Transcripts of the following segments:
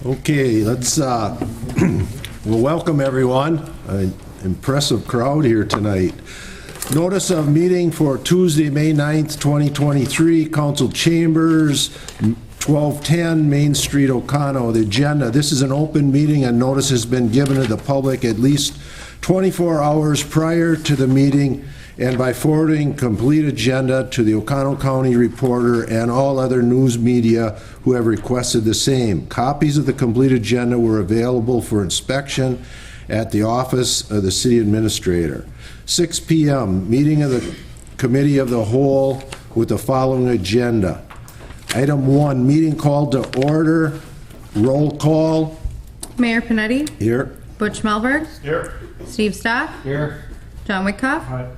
Okay, let's, well, welcome everyone. An impressive crowd here tonight. Notice of meeting for Tuesday, May 9th, 2023, Council Chambers, 1210 Main Street, Oconto. The agenda, this is an open meeting and notice has been given to the public at least 24 hours prior to the meeting and by forwarding complete agenda to the Oconto County Reporter and all other news media who have requested the same. Copies of the complete agenda were available for inspection at the office of the City Administrator. 6 p.m., meeting of the Committee of the Whole with the following agenda. Item 1, meeting called to order. Roll call. Mayor Panetti. Here. Butch Melberg. Here. Steve Stock. Here. John Wickoff. Aye.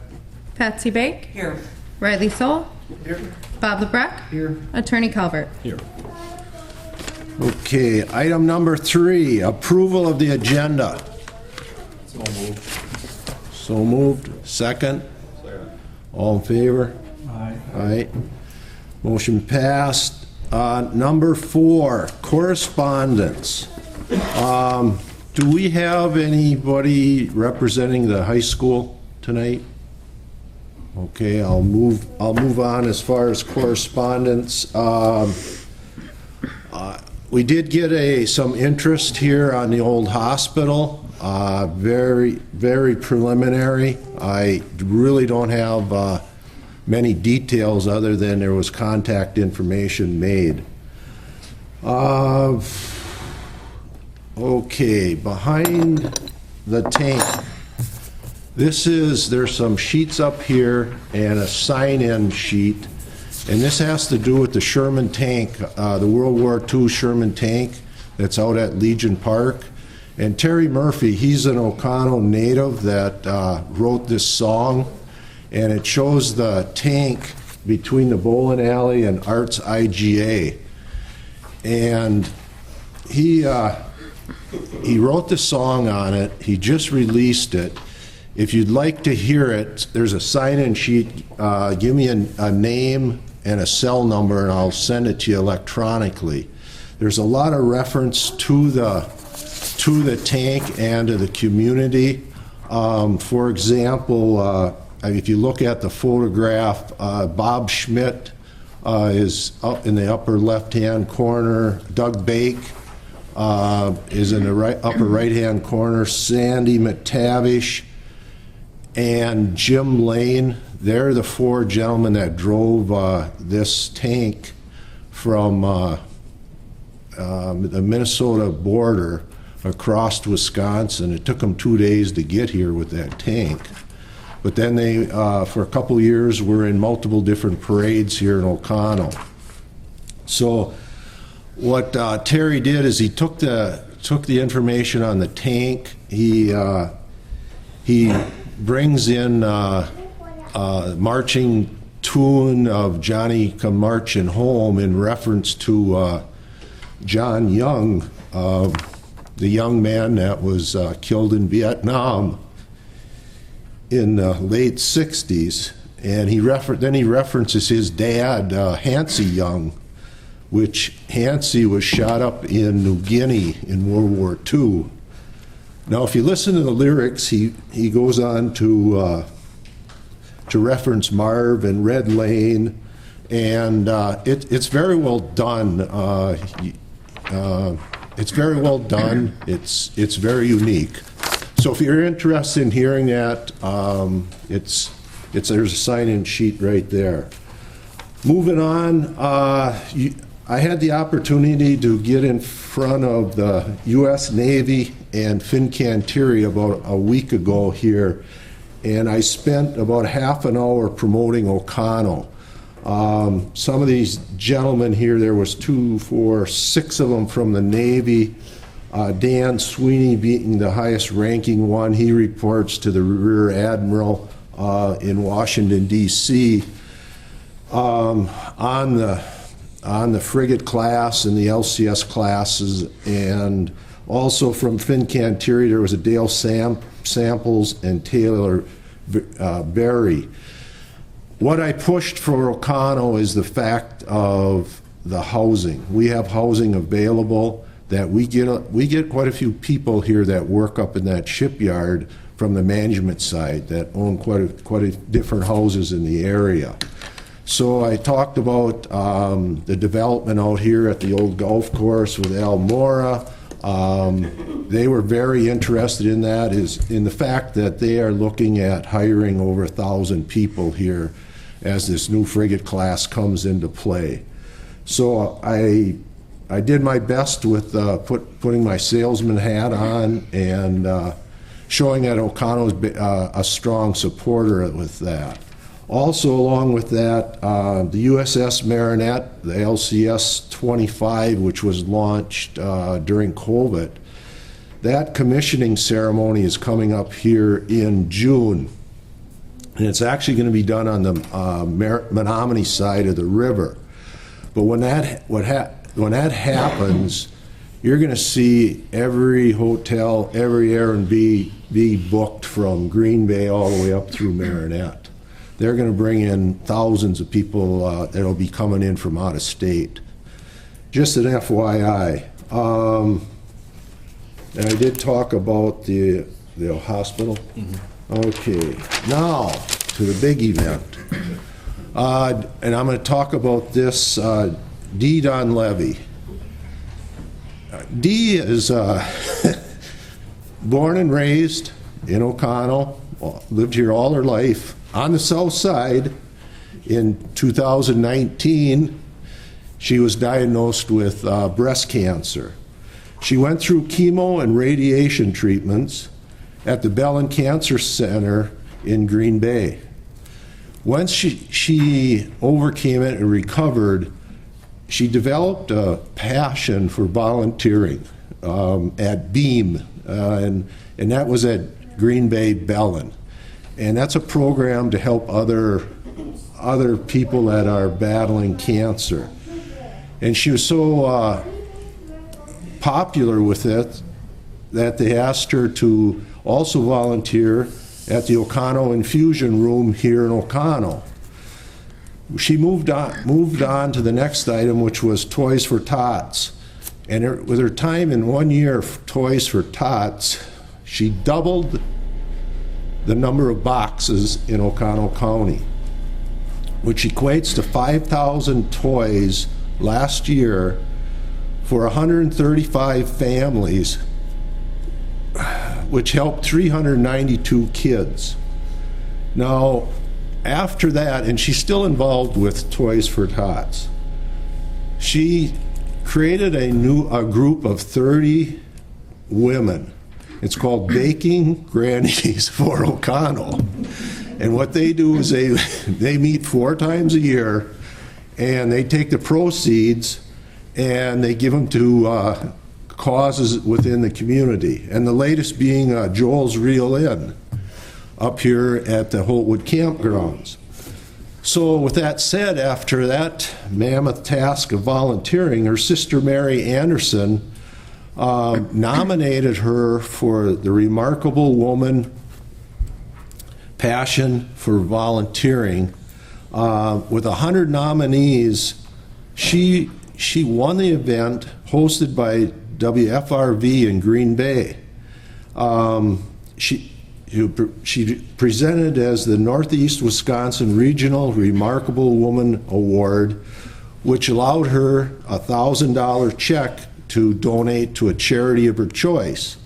Patsy Bake. Here. Riley Soul. Here. Bob LeBrecq. Here. Attorney Calvert. Here. Okay, item number 3, approval of the agenda. So moved. So moved. Second. All in favor? Aye. Aye. Motion passed. Number 4, correspondence. Do we have anybody representing the high school tonight? Okay, I'll move on as far as correspondence. We did get some interest here on the old hospital. Very, very preliminary. I really don't have many details other than there was contact information made. Okay, behind the tank, there's some sheets up here and a sign-in sheet, and this has to do with the Sherman tank, the World War II Sherman tank that's out at Legion Park. And Terry Murphy, he's an Oconto native that wrote this song, and it shows the tank between the bowling alley and Arts IGA. And he wrote the song on it. He just released it. If you'd like to hear it, there's a sign-in sheet. Give me a name and a cell number, and I'll send it to you electronically. There's a lot of reference to the tank and to the community. For example, if you look at the photograph, Bob Schmidt is up in the upper left-hand corner. Doug Bake is in the upper right-hand corner. Sandy McTavish and Jim Lane, they're the 4 gentlemen that drove this tank from the Minnesota border across to Wisconsin. It took them 2 days to get here with that tank. But then they, for a couple years, were in multiple different parades here in Oconto. So what Terry did is he took the information on the tank. He brings in marching tune of Johnny Come Marching Home in reference to John Young, the young man that was killed in Vietnam in the late 60s. And then he references his dad, Hansy Young, which Hansy was shot up in New Guinea in World War II. Now, if you listen to the lyrics, he goes on to reference Marv and Red Lane, and it's very well done. It's very well done. It's very unique. So if you're interested in hearing that, there's a sign-in sheet right there. Moving on, I had the opportunity to get in front of the U.S. Navy and Fincantieri about a week ago here, and I spent about half an hour promoting Oconto. Some of these gentlemen here, there was 2, 4, 6 of them from the Navy. Dan Sweeney being the highest ranking one. He reports to the Rear Admiral in Washington, D.C. On the frigate class and the LCS classes, and also from Fincantieri there was a Dale Samples and Taylor Berry. What I pushed for Oconto is the fact of the housing. We have housing available. that we get quite a few people here that work up in that shipyard from the management side that own quite a different houses in the area. So I talked about the development out here at the old golf course with Almora. They were very interested in that, is in the fact that they are looking at hiring over 1,000 people here as this new frigate class comes into play. So I did my best with putting my salesman hat on and showing that O'Connell's a strong supporter with that. Also, along with that, the USS Marinette, the LCS-25, which was launched during COVID, that commissioning ceremony is coming up here in June. And it's actually going to be done on the Menominee side of the river. But when that happens, you're going to see every hotel, every Airbnb be booked from Green Bay all the way up through Marinette. They're going to bring in thousands of people that'll be coming in from out of state. Just an FYI. And I did talk about the hospital. Okay, now to the big event. And I'm going to talk about this Dee Donlevy. Dee is born and raised in O'Connell, lived here all her life. On the south side, in 2019, she was diagnosed with breast cancer. She went through chemo and radiation treatments at the Bellin Cancer Center in Green Bay. Once she overcame it and recovered, she developed a passion for volunteering at BEAM, and that was at Green Bay Bellin. And that's a program to help other people that are battling cancer. And she was so popular with it that they asked her to also volunteer at the O'Connell Infusion Room here in O'Connell. She moved on to the next item, which was Toys for Tots. And with her time in 1 year of Toys for Tots, she doubled the number of boxes in O'Connell County, which equates to 5,000 toys last year for 135 families, which helped 392 kids. Now, after that, and she's still involved with Toys for Tots, she created a group of 30 women. It's called Baking Grannies for O'Connell. And what they do is they meet 4 times a year, and they take the proceeds and they give them to causes within the community. And the latest being Joel's Real Inn up here at the Holtwood Campgrounds. So with that said, after that mammoth task of volunteering, her sister Mary Anderson nominated her for the Remarkable Woman Passion for Volunteering. With 100 nominees, she won the event hosted by WFRV in Green Bay. She presented as the Northeast Wisconsin Regional Remarkable Woman Award, which allowed her a $1,000 check to donate to a charity of her choice.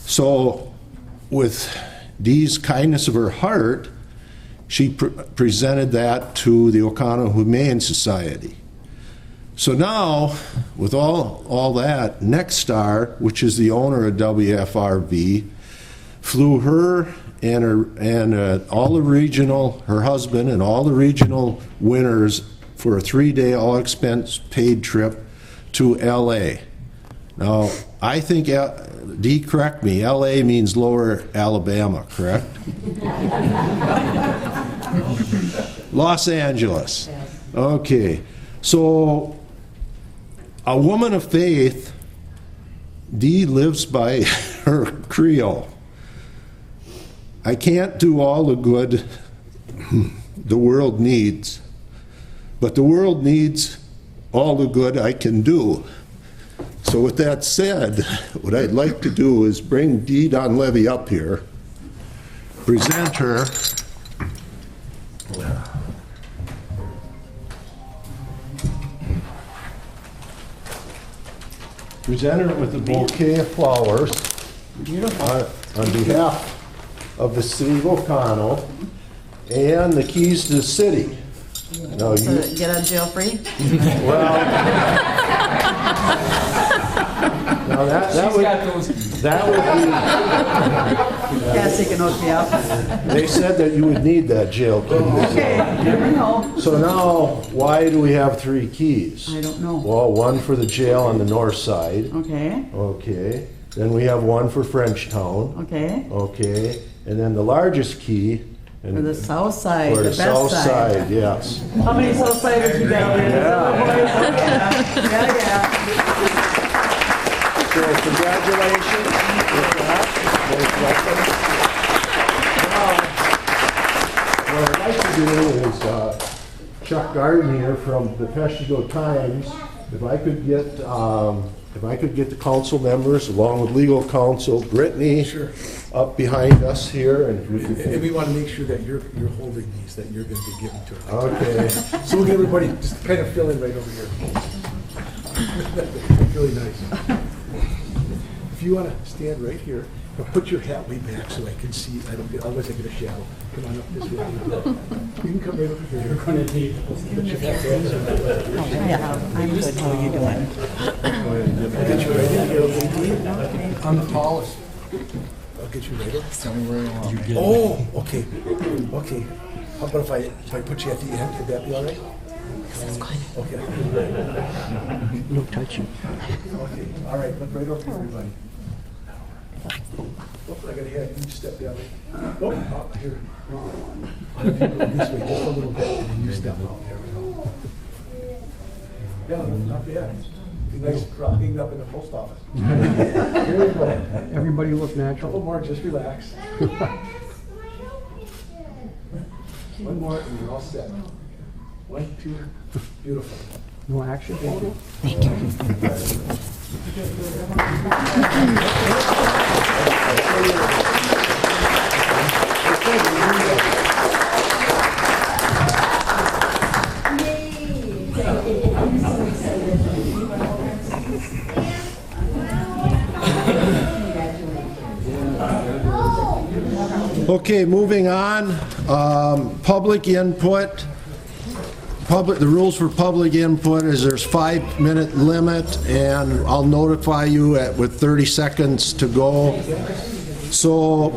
So with Dee's kindness of her heart, she presented that to the O'Connell Humane Society. So now, with all that, Nexstar, which is the owner of WFRV, flew her and all the regional, her husband and all the regional winners for a 3-day all-expense-paid trip to LA. Now, I think, Dee, correct me, LA means Lower Alabama, correct? Los Angeles. Okay. So, a woman of faith, Dee lives by her credo. I can't do all the good the world needs, but the world needs all the good I can do. So with that said, what I'd like to do is bring Dee Donlevy up here, present her. Present her with a bouquet of flowers. On behalf of the city of Oconto and the keys to the city. Now, So you, get out of jail free? well, now that would, that would Cassie can hook me up. be, they said that you would need that jail key. Okay, never know. So now, why do we have 3 keys? I don't know. Well, one for the jail on the north side, Okay, okay. Then we have one for Frenchtown, okay. okay. And then the largest key. and- For the south side, For the the best south side. side, yes. How many south siders you got over there? Yeah, yeah. So congratulations. with that. Most welcome. Now, what I'd like to do is, Chuck Garden here from the Peshtigo Times, if I could get the council members along with legal counsel, Brittany, up behind us here, and we And can, we want to make sure that you're holding these, that you're going to be giving to her. okay. So we'll get everybody, just kind of fill in right over here. Really nice. If you want to stand right here, but put your hat way back so I can see, otherwise I get a shadow. Come on up this way. You can come right over here. You're going to need. Put your hat back. Yeah, I'm good. How are you doing? I'll get you right in here, okay? I'm the tallest. I'll get you right in. Tell me where you want. Oh, okay, okay. How about if I put you at the end, would that be all right? Okay. No touching. Okay, all right, look right over here, everybody. Oh, I gotta have you step down. Oh, here. I'll have you go this way just a little bit, and then you step out there. Yeah, not bad. Be nice crawling up in the post office. Here we go. Everybody look natural. Couple more, just relax. One more, and you're all set. 1, 2, beautiful. No action photo? Okay, moving on, public input. The rules for public input is there's 5-minute limit, and I'll notify you with 30 seconds to go. So,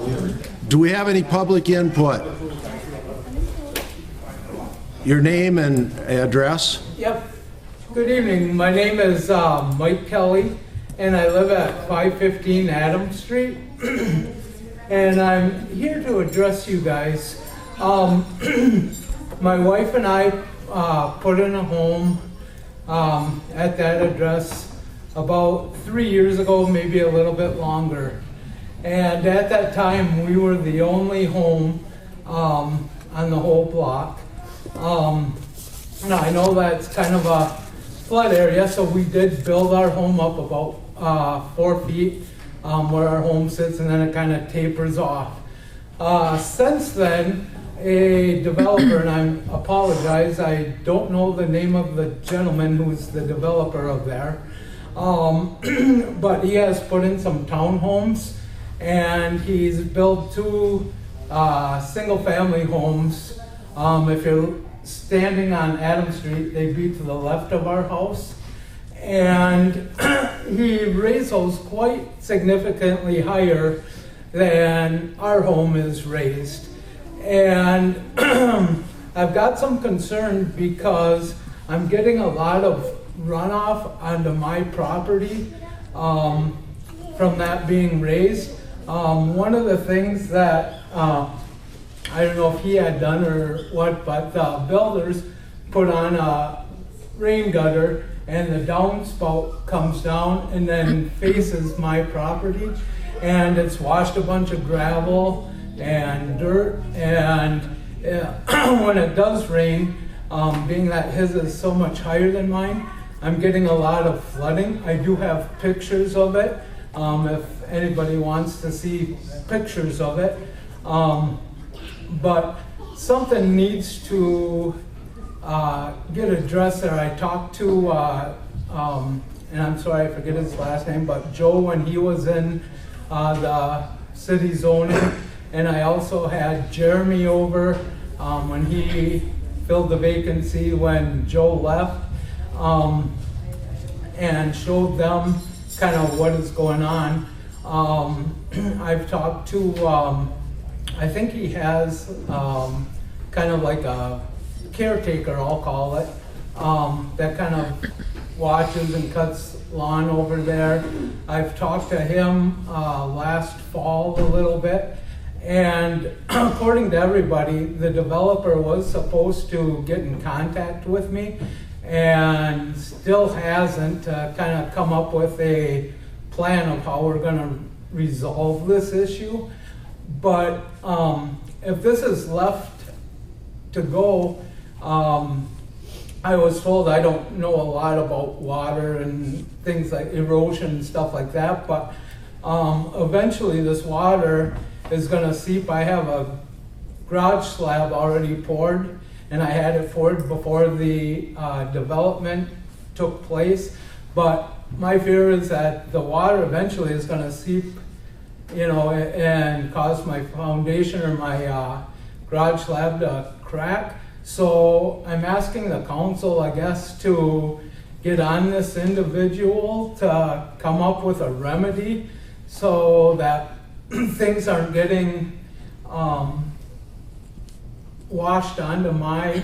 do we have any public input? Your name and address? Yep. Good evening. My name is Mike Kelly, and I live at 515 Adams Street. And I'm here to address you guys. My wife and I put in a home at that address about 3 years ago, maybe a little bit longer. And at that time, we were the only home on the whole block. Now, I know that's kind of a flood area, so we did build our home up about 4 feet where our home sits, and then it kind of tapers off. Since then, a developer, and I apologize, I don't know the name of the gentleman who's the developer of there, but he has put in some townhomes, and he's built 2 single-family homes. If you're standing on Adams Street, they'd be to the left of our house. And he raised those quite significantly higher than our home is raised. And I've got some concern because I'm getting a lot of runoff onto my property from that being raised. One of the things that I don't know if he had done or what, but the builders put on a rain gutter, and the downspout comes down and then faces my property, and it's washed a bunch of gravel and dirt, and when it does rain, being that his is so much higher than mine, I'm getting a lot of flooding. I do have pictures of it, if anybody wants to see pictures of it. But something needs to get addressed there. I talked to, and I'm sorry, I forget his last name, but Joe, when he was in the city zoning, and I also had Jeremy over when he filled the vacancy when Joe left, and showed them kind of what is going on. I've talked to, I think he has kind of like a caretaker, I'll call it, that kind of watches and cuts lawn over there. I've talked to him last fall a little bit, and according to everybody, the developer was supposed to get in contact with me and still hasn't kind of come up with a plan of how we're going to resolve this issue. But if this is left to go, I was told, I don't know a lot about water and things like erosion and stuff like that, but eventually this water is going to seep. I have a garage slab already poured, and I had it poured before the development took place. But my fear is that the water eventually is going to seep, you know, and cause my foundation or my garage slab to crack. So I'm asking the council, I guess, to get on this individual to come up with a remedy so that things aren't getting washed onto my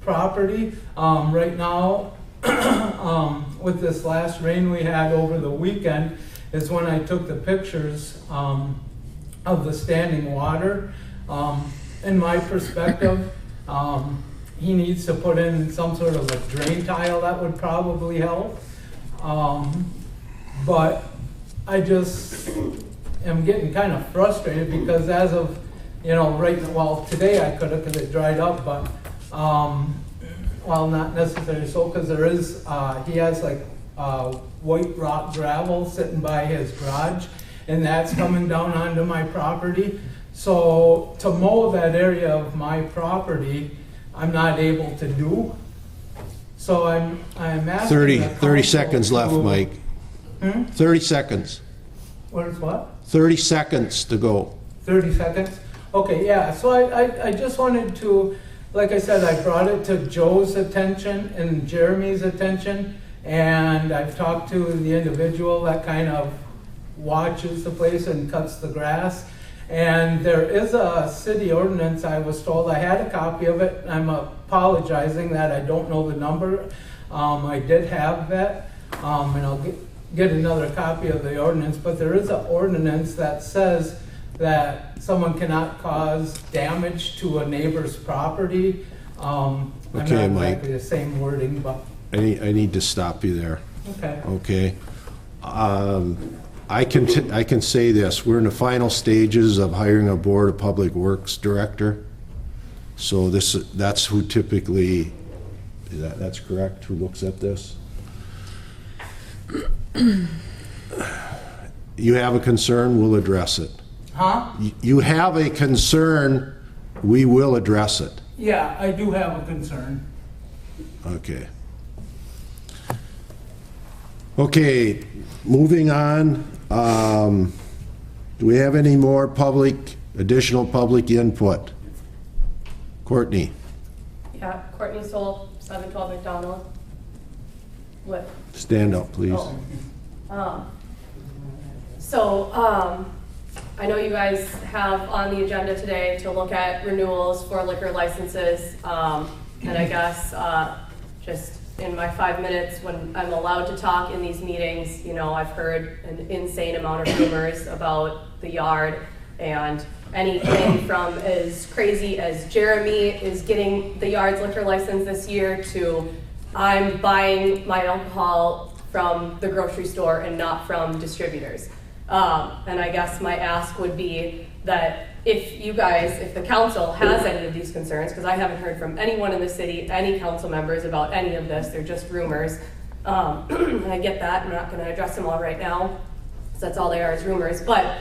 property. Right now, with this last rain we had over the weekend is when I took the pictures of the standing water. In my perspective, he needs to put in some sort of a drain tile that would probably help. But I just am getting kind of frustrated because as of, you know, today I could have because it dried up, but well, not necessarily so, because there is, he has like white rock gravel sitting by his garage, and that's coming down onto my property. So to mow that area of my property, I'm not able to do. So I'm asking 30 seconds left, Mike. 30 seconds. What is what? 30 seconds to go. 30 seconds? Okay, yeah, so I just wanted to, like I said, I brought it to Joe's attention and Jeremy's attention, and I've talked to the individual that kind of watches the place and cuts the grass. And there is a city ordinance, I was told. I had a copy of it. I'm apologizing that I don't know the number. I did have that, and I'll get another copy of the ordinance. But there is an ordinance that says that someone cannot cause damage to a neighbor's property. I'm Okay, not Mike. exactly the same wording, but I need to stop you there. okay. Okay. I can say this, we're in the final stages of hiring a Board of Public Works Director. So that's who typically, that's correct, who looks at this? You have a concern, we'll address it. Huh? You have a concern, we will address it. Yeah, I do have a concern. Okay. Okay, moving on. Do we have any more additional public input? Courtney? Yeah, Courtney Soul, 712 McDonald. What? Stand up, please. I know you guys have on the agenda today to look at renewals for liquor licenses. And I guess just in my 5 minutes when I'm allowed to talk in these meetings, you know, I've heard an insane amount of rumors about the yard, and anything from as crazy as Jeremy is getting the yard's liquor license this year to I'm buying my alcohol from the grocery store and not from distributors. And I guess my ask would be that if the council has any of these concerns, because I haven't heard from anyone in the city, any council members about any of this, they're just rumors, And I get that, I'm not gonna address them all right now, because that's all they are is rumors. But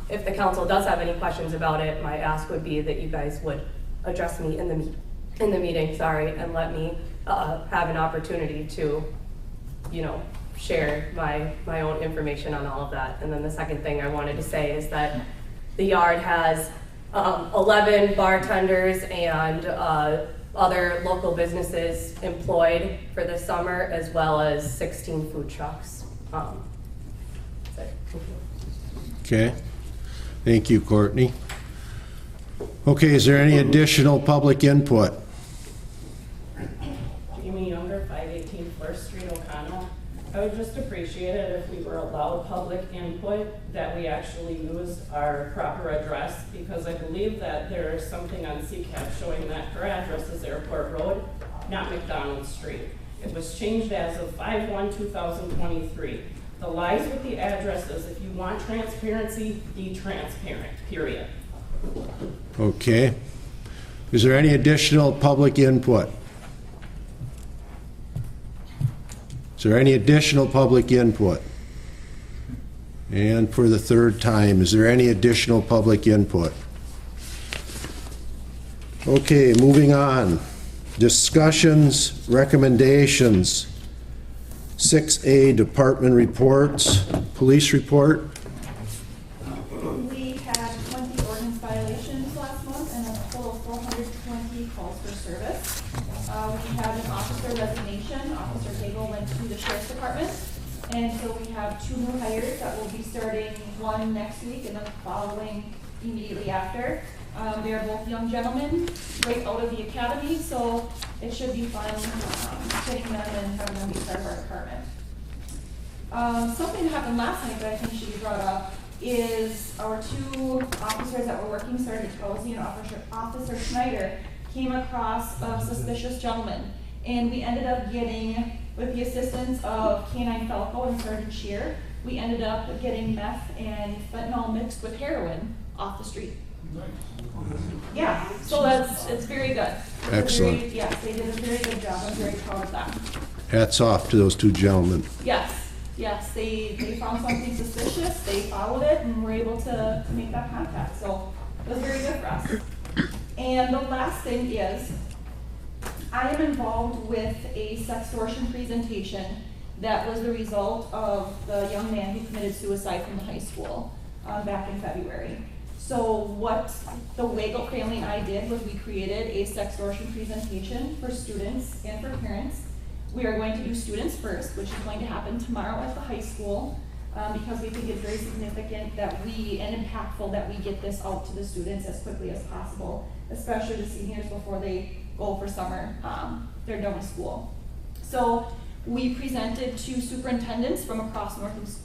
if the council does have any questions about it, my ask would be that you guys would address me in the meeting, and let me have an opportunity to, share my own information on all of that. And then the second thing I wanted to say is that the yard has 11 bartenders and other local businesses employed for the summer, as well as 16 food trucks. That's it. Okay. Thank you, Courtney. Okay, is there any additional public input? Jamie Younger, 518 First Street, O'Connell. I would just appreciate it if we were allowed public input, that we actually used our proper address, because I believe that there is something on CCAP showing that her address is Airport Road, not McDonald Street. It was changed as of 5/1/2023. The lies with the addresses, if you want transparency, be transparent, period. Okay. Is there any additional public input? Is there any additional public input? And for the third time, is there any additional public input? Okay, moving on. Discussions, recommendations. 6A, department reports. Police report. We had 20 ordinance violations last month and a total of 420 calls for service. We had an officer resignation. Officer Hagel went to the sheriff's department. And so we have 2 new hires that will be starting, one next week and the following immediately after. They are both young gentlemen right out of the academy, so it should be fun getting them and having them be part of our department. Something that happened last night that I think should be brought up is our 2 officers that were working, Sergeant Towsey and Officer Schneider, came across a suspicious gentleman. And we ended up getting, with the assistance of K9 Falco and Sergeant Shear, we ended up getting meth and fentanyl mixed with heroin off the street. Yeah, so it's very good. Excellent. Yes, they did a very good job. I'm very proud of them. Hats off to those 2 gentlemen. Yes, they found something suspicious, they followed it, and were able to make that contact. So it was very good for us. And the last thing is, I am involved with a sextortion presentation that was the result of the young man who committed suicide from the high school back in February. So what the Wagle family and I did was we created a sextortion presentation for students and for parents. We are going to do students first, which is going to happen tomorrow at the high school, because we think it's very significant and impactful that we get this out to the students as quickly as possible, especially the seniors before they go for summer. They're done with school. So we presented to superintendents from across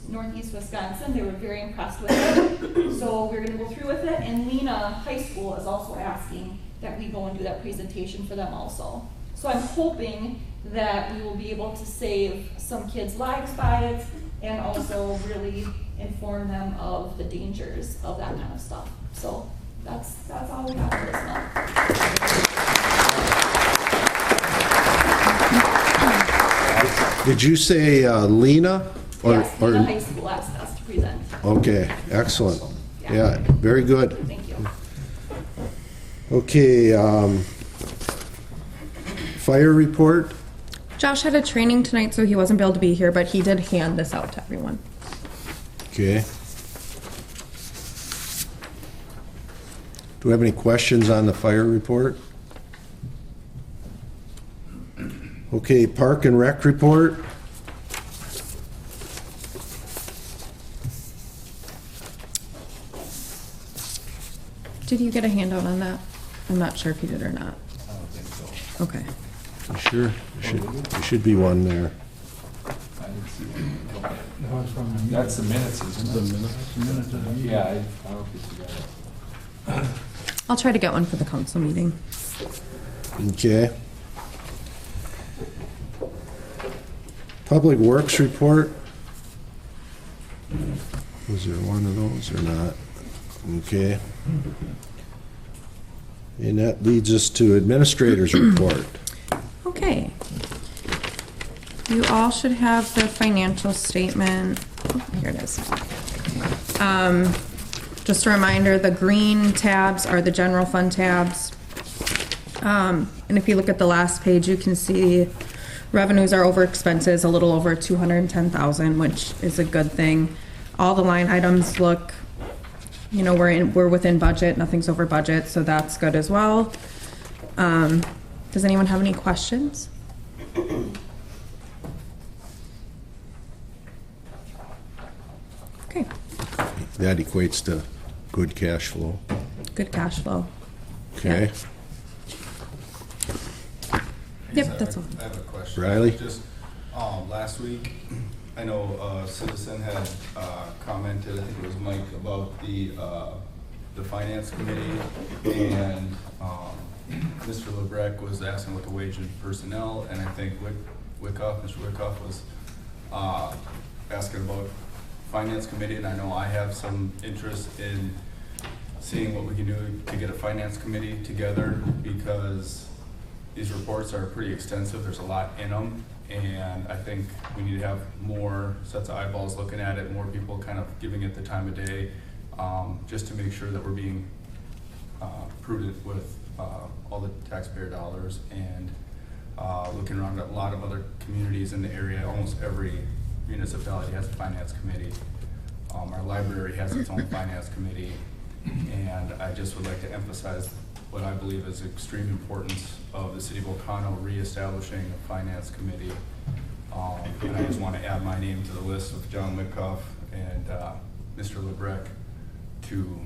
northeast Wisconsin. They were very impressed with it. So we're going to go through with it. And Lena High School is also asking that we go and do that presentation for them also. So I'm hoping that we will be able to save some kids' lives by it and also really inform them of the dangers of that kind of stuff. So that's all we got for this month. Did you say Lena? Yes, Lena High School asked us to present. Okay, excellent. Yeah, very good. Thank you. Okay, fire report. Josh had a training tonight, so he wasn't able to be here, but he did hand this out to everyone. Okay. Do we have any questions on the fire report? Okay, park and rec report. Did you get a handout on that? I'm not sure if you did or not. I don't think so. Okay. Sure, there should be one there. I didn't see it. Okay. That's the minutes, isn't it? The minutes. Yeah, I don't think you got it. I'll try to get one for the council meeting. Okay. Public Works report. Was there one of those or not? Okay. And that leads us to administrators report. Okay. You all should have the financial statement. Oh, here it is. Just a reminder, the green tabs are the general fund tabs. And if you look at the last page, you can see revenues are over expenses, a little over 210,000, which is a good thing. All the line items look, you know, we're within budget, nothing's over budget, so that's good as well. Does anyone have any questions? Okay, That equates to good cash flow. good cash flow. Okay. Yep, that's all. I have a question. Riley? Just, last week, I know a citizen had commented, I think it was Mike, about the finance committee, and Mr. LeBrecq was asking about the wage and personnel, and I think Mr. Wickoff was asking about finance committee, and I know I have some interest in seeing what we can do to get a finance committee together, because these reports are pretty extensive, there's a lot in them, and I think we need to have more sets of eyeballs looking at it, more people kind of giving it the time of day, just to make sure that we're being prudent with all the taxpayer dollars, and looking around at a lot of other communities in the area. Almost every municipality has a finance committee. Our library has its own finance committee, and I just would like to emphasize what I believe is extreme importance of the city of Oconto reestablishing a finance committee. And I just want to add my name to the list of John Wickoff and Mr. LeBrecq to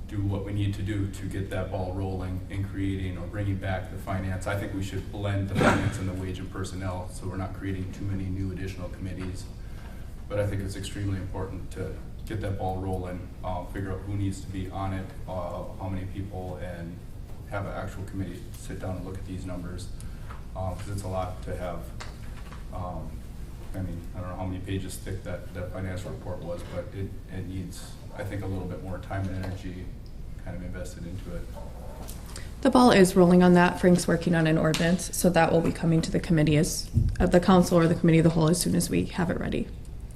do what we need to do to get that ball rolling in creating or bringing back the finance. I think we should blend the finance and the wage and personnel, so we're not creating too many new additional committees. But I think it's extremely important to get that ball rolling, figure out who needs to be on it, how many people, and have an actual committee sit down and look at these numbers, because it's a lot to have. I mean, I don't know how many pages thick that financial report was, but it needs, I think, a little bit more time and energy kind of invested into it. The ball is rolling on that. Frank's working on an ordinance, so that will be coming to the committee as, the council or the committee of the whole, as soon as we have it ready.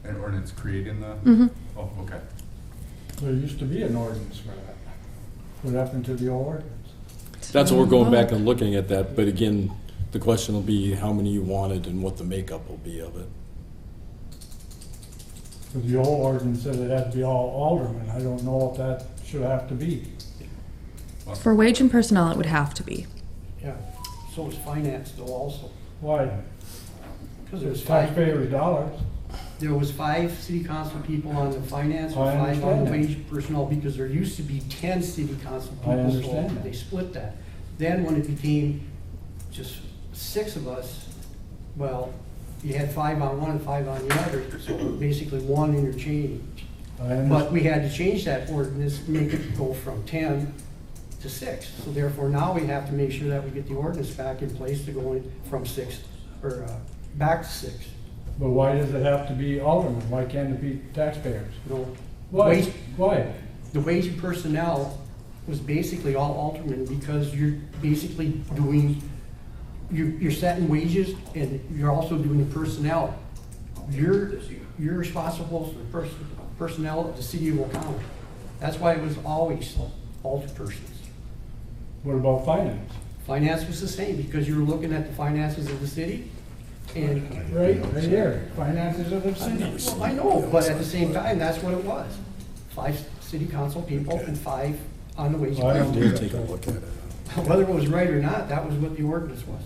An ordinance creating the? Mm-hmm. Oh, okay. There used to be an ordinance for that. What happened to the old ordinance? That's what we're going back and looking at that, but again, the question will be how many you wanted and what the makeup will be of it. Because the old ordinance said it had to be all aldermen. I don't know if that should have to be. For wage and personnel, it would have to be. Yeah, so is finance though also. Why? Because there's It's five, taxpayers' dollars. there was 5 city council people on the finance, or I 5 on understand the that. wage personnel, because there used to be 10 city council people. I understand So that. they split that. Then when it became just 6 of us, well, you had 5 on one and 5 on the other, so basically one interchange. But we had to change that ordinance, make it go from 10 to 6. So therefore now we have to make sure that we get the ordinance back in place to go in from 6, or back to 6. But why does it have to be aldermen? Why can't it be taxpayers? No. Why? Wage- Why? The wage and personnel was basically all aldermen, because you're basically doing, you're setting wages and you're also doing the personnel. You're responsible for the personnel of the city of Oconto. That's why it was always alderpersons. What about finance? Finance was the same, because you were looking at the finances of the city. And Right here, finances of the city. well, I know, but at the same time, that's what it was. 5 city council people and 5 on the wage. Well, I don't and do We'll take a look at it. whether it was right or not, that was what the ordinance was.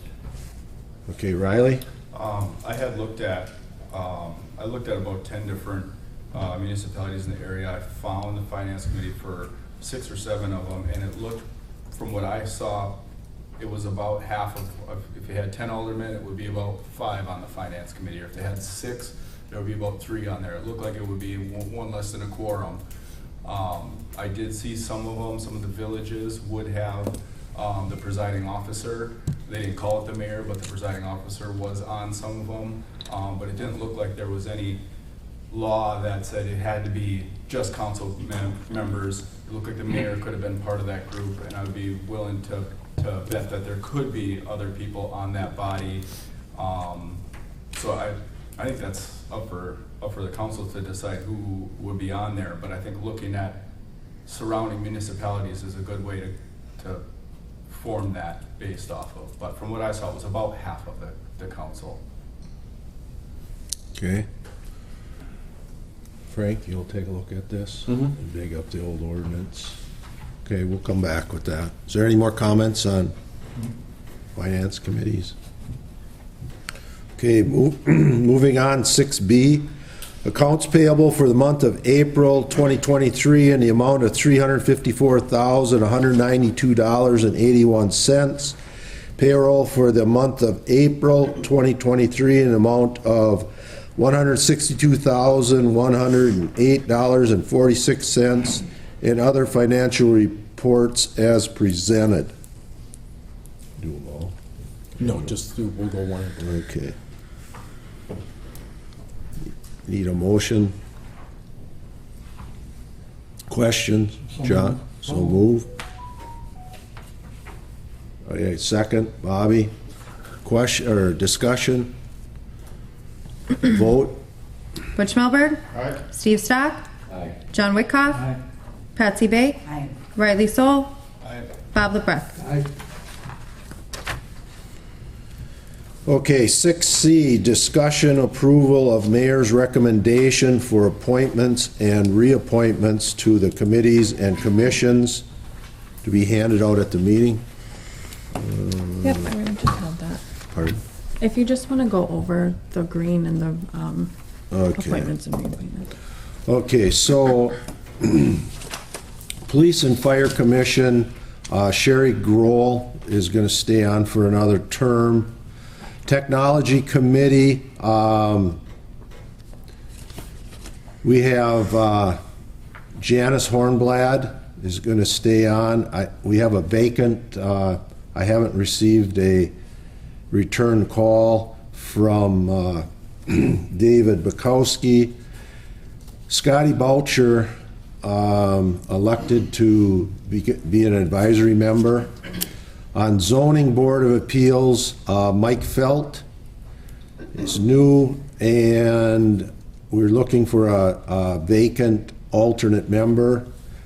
Okay, Riley? I had looked at, I looked at about 10 different municipalities in the area. I found the finance committee for 6 or 7 of them, and it looked, from what I saw, it was about half of, if you had 10 aldermen, it would be about 5 on the finance committee, or if they had 6, there would be about 3 on there. It looked like it would be one less than a quorum. I did see some of them, some of the villages would have the presiding officer. They didn't call it the mayor, but the presiding officer was on some of them. But it didn't look like there was any law that said it had to be just council members. It looked like the mayor could have been part of that group, and I would be willing to bet that there could be other people on that body So I think that's up for the council to decide who would be on there, but I think looking at surrounding municipalities is a good way to form that based off of. But from what I saw, it was about half of the council. Okay. Frank, you'll take a look at this and dig up the old ordinance. Okay, we'll come back with that. Is there any more comments on finance committees? Okay, moving on, 6B, accounts payable for the month of April 2023 in the amount of $354,192.81. Payroll for the month of April 2023 in an amount of $162,108.46, and other financial reports as presented. Do them all. No, we'll go one at a time. Okay. Need a motion? Questions? John? So move. Okay, second, Bobby. Question or discussion? Vote. Butch Melberg. Aye. Steve Stock. Aye. John Whitcoff. Patsy Bake. Aye. Riley Soul. Aye. Bob LeBrecq. Okay, 6C, discussion approval of mayor's recommendation for appointments and reappointments to the committees and commissions to be handed out at the meeting. Yep, I would have just held that. Pardon? If you just want to go over the green and the Okay. appointments and reappointments. Okay, so Police and Fire Commission, Sherry Grohl is going to stay on for another term. Technology Committee, we have Janice Hornblad is going to stay on. We have a vacant, I haven't received a return call from David Bukowski. Scotty Boucher elected to be an advisory member. On Zoning Board of Appeals, Mike Felt is new, and we're looking for a vacant alternate member,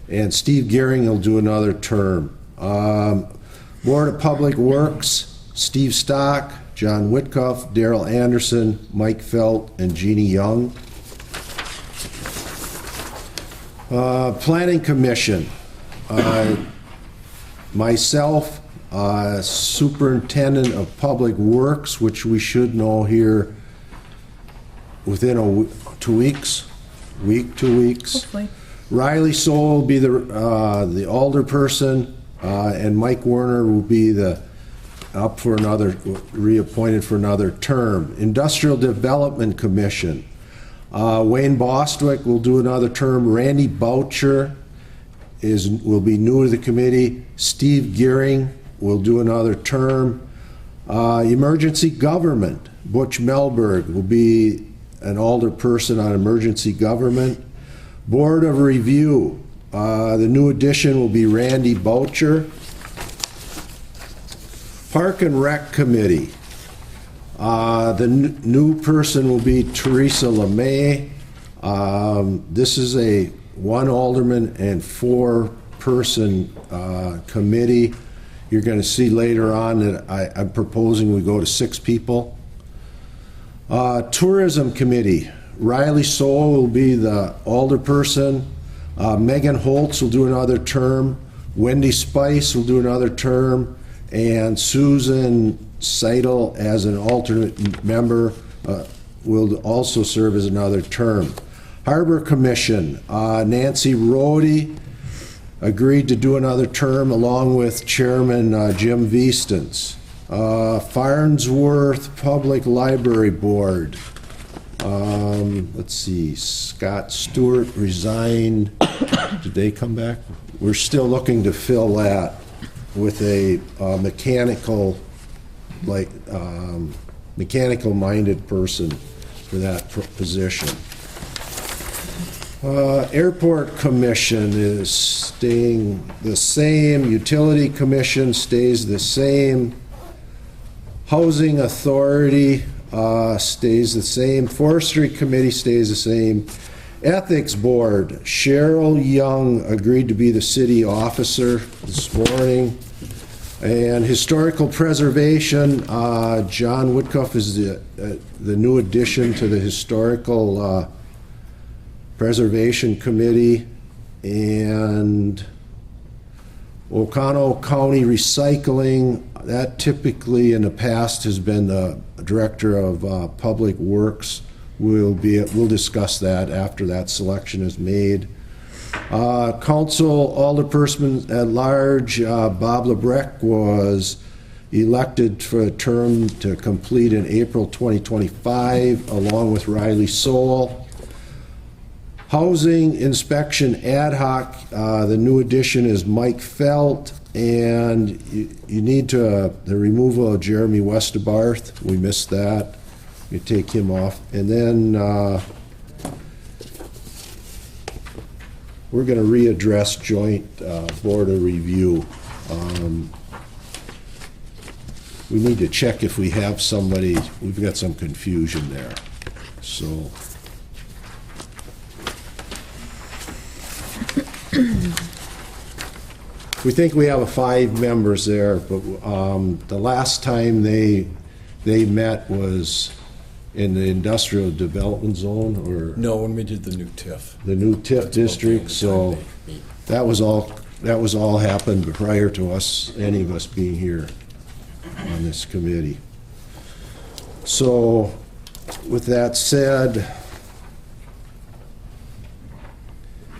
and Steve Gearing will do another term. Board of Public Works, Steve Stock, John Whitcuff, Daryl Anderson, Mike Felt, and Jeannie Young. Planning Commission, myself, Superintendent of Public Works, which we should know here within 2 weeks, 2 weeks. Hopefully. Riley Soul will be the alderperson, and Mike Werner will be reappointed for another term. Industrial Development Commission, Wayne Bostwick will do another term. Randy Boucher will be new to the committee. Steve Gearing will do another term. Emergency Government, Butch Melberg will be an alderperson on Emergency Government. Board of Review, the new addition will be Randy Boucher. Park and Rec Committee, the new person will be Teresa LeMay. This is a 1 alderman and 4-person committee. You're going to see later on that I'm proposing we go to 6 people. Tourism Committee, Riley Soul will be the alderperson. Megan Holtz will do another term. Wendy Spice will do another term. And Susan Seidel, as an alternate member, will also serve as another term. Harbor Commission, Nancy Rhodey agreed to do another term along with Chairman Jim Viestens. Farnsworth Public Library Board, let's see, Scott Stewart resigned. Did they come back? We're still looking to fill that with a mechanical-minded person for that position. Airport Commission is staying the same. Utility Commission stays the same. Housing Authority, stays the same. Forestry Committee stays the same. Ethics Board, Cheryl Young agreed to be the city officer this morning. And Historical Preservation, John Woodcuff is the new addition to the Historical Preservation Committee. And Oconto County Recycling, that typically in the past has been the Director of Public Works. We'll discuss that after that selection is made. Council Alderperson at Large, Bob Lebrecq was elected for a term to complete in April 2025, along with Riley Soul. Housing Inspection Ad Hoc, the new addition is Mike Felt, and you need the removal of Jeremy Westabarth. We missed that. You take him off. And then we're going to readdress Joint Board of Review. We need to check if we have somebody. We've got some confusion there. So. We think we have 5 members there, but the last time they met was in the industrial development zone, or No, when we did the new TIF. the new TIF district. So that was all happened prior to us, any of us being here on this committee. So with that said,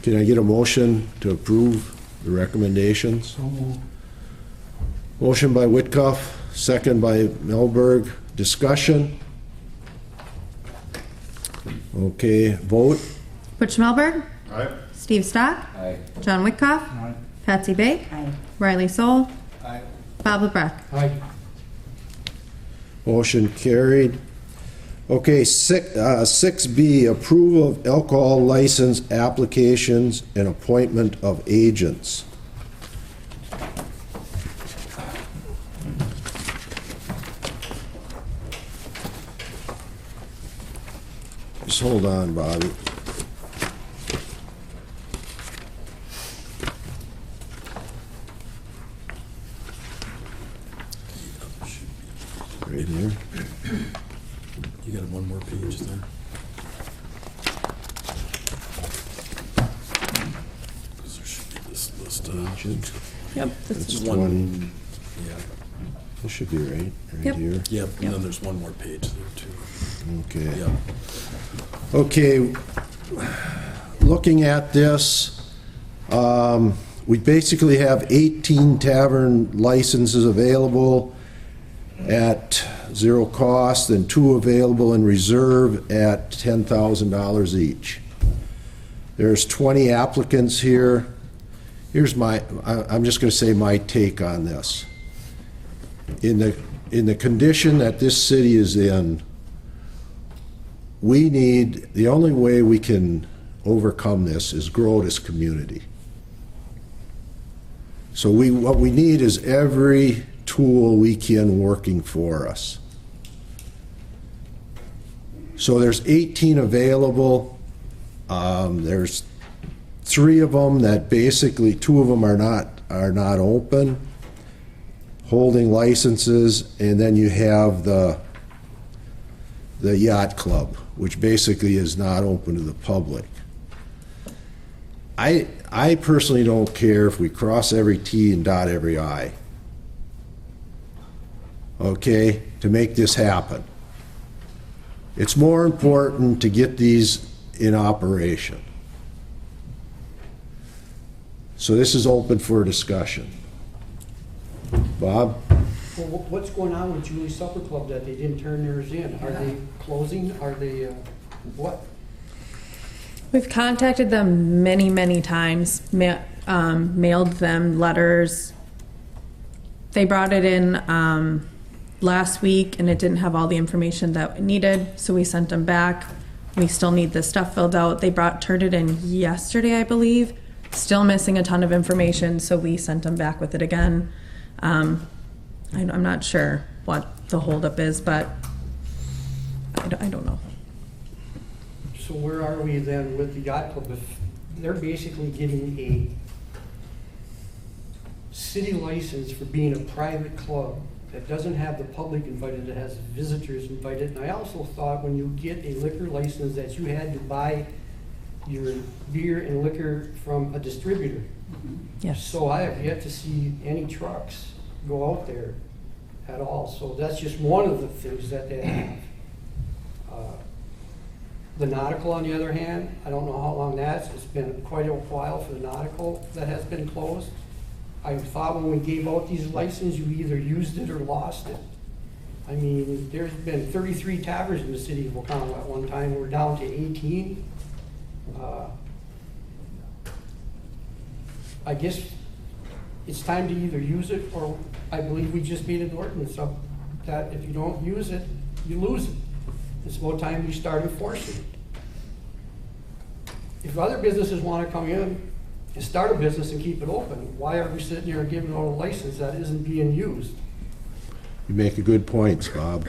can I get a motion to approve the recommendations? Motion by Whitcuff, second by Melberg. Discussion? Okay, vote. Butch Melberg. Aye. Steve Stock. Aye. John Whitcoff. Patsy Bake. Riley Soul. Aye. Bob Lebrecq. Aye. Motion carried. Okay, 6B, approval of alcohol license applications and appointment of agents. Just hold on, Bobby. Right here. You got one more page there? Because there should be this list of agents. Yep. That's one. 20. Yeah. This should be right Yep. here. Yep, and then there's one more page there too. Okay. Yep. Okay, looking at this, we basically have 18 tavern licenses available at zero cost and 2 available in reserve at $10,000 each. There's 20 applicants here. Here's I'm just going to say my take on this. In the condition that this city is in, the only way we can overcome this is grow this community. So what we need is every tool we can working for us. So there's 18 available. There's 3 of them that basically, 2 of them are not open, holding licenses, and then you have the yacht club, which basically is not open to the public. I personally don't care if we cross every T and dot every I, okay, to make this happen. It's more important to get these in operation. So this is open for discussion. Bob? Well, what's going on with Julie's Supper Club that they didn't turn theirs in? Are they closing? Are they, what? We've contacted them many, many times, mailed them letters. They brought it in last week and it didn't have all the information that it needed, so we sent them back. We still need the stuff filled out. They turned it in yesterday, I believe. Still missing a ton of information, so we sent them back with it again. I'm not sure what the holdup is, but I don't know. So where are we then with the yacht club? If they're basically getting a city license for being a private club that doesn't have the public invited, it has visitors invited. And I also thought when you get a liquor license that you had to buy your beer and liquor from a distributor. Yes. So I have yet to see any trucks go out there at all. So that's just one of the things that they have. The nautical, on the other hand, I don't know how long that's, it's been quite a while for the nautical that has been closed. I thought when we gave out these licenses, you either used it or lost it. I mean, there's been 33 taverns in the city of Oconomo at one time. We're down to 18. I guess it's time to either use it, or I believe we just made an ordinance up that if you don't use it, you lose it. It's about time we start enforcing it. If other businesses want to come in and start a business and keep it open, why are we sitting here giving out a license that isn't being used? You make a good point, Bob.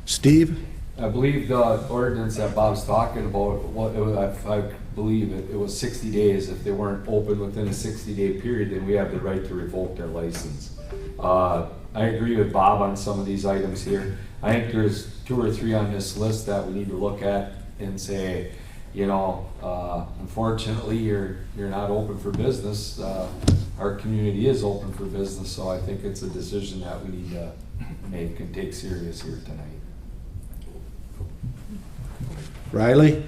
Steve? I believe the ordinance that Bob's talking about, I believe it was 60 days. If they weren't open within a 60-day period, then we have the right to revoke their license. I agree with Bob on some of these items here. I think there's 2 or 3 on this list that we need to look at and say, you know, unfortunately, you're not open for business. Our community is open for business, so I think it's a decision that we need to make and take serious here tonight. Riley?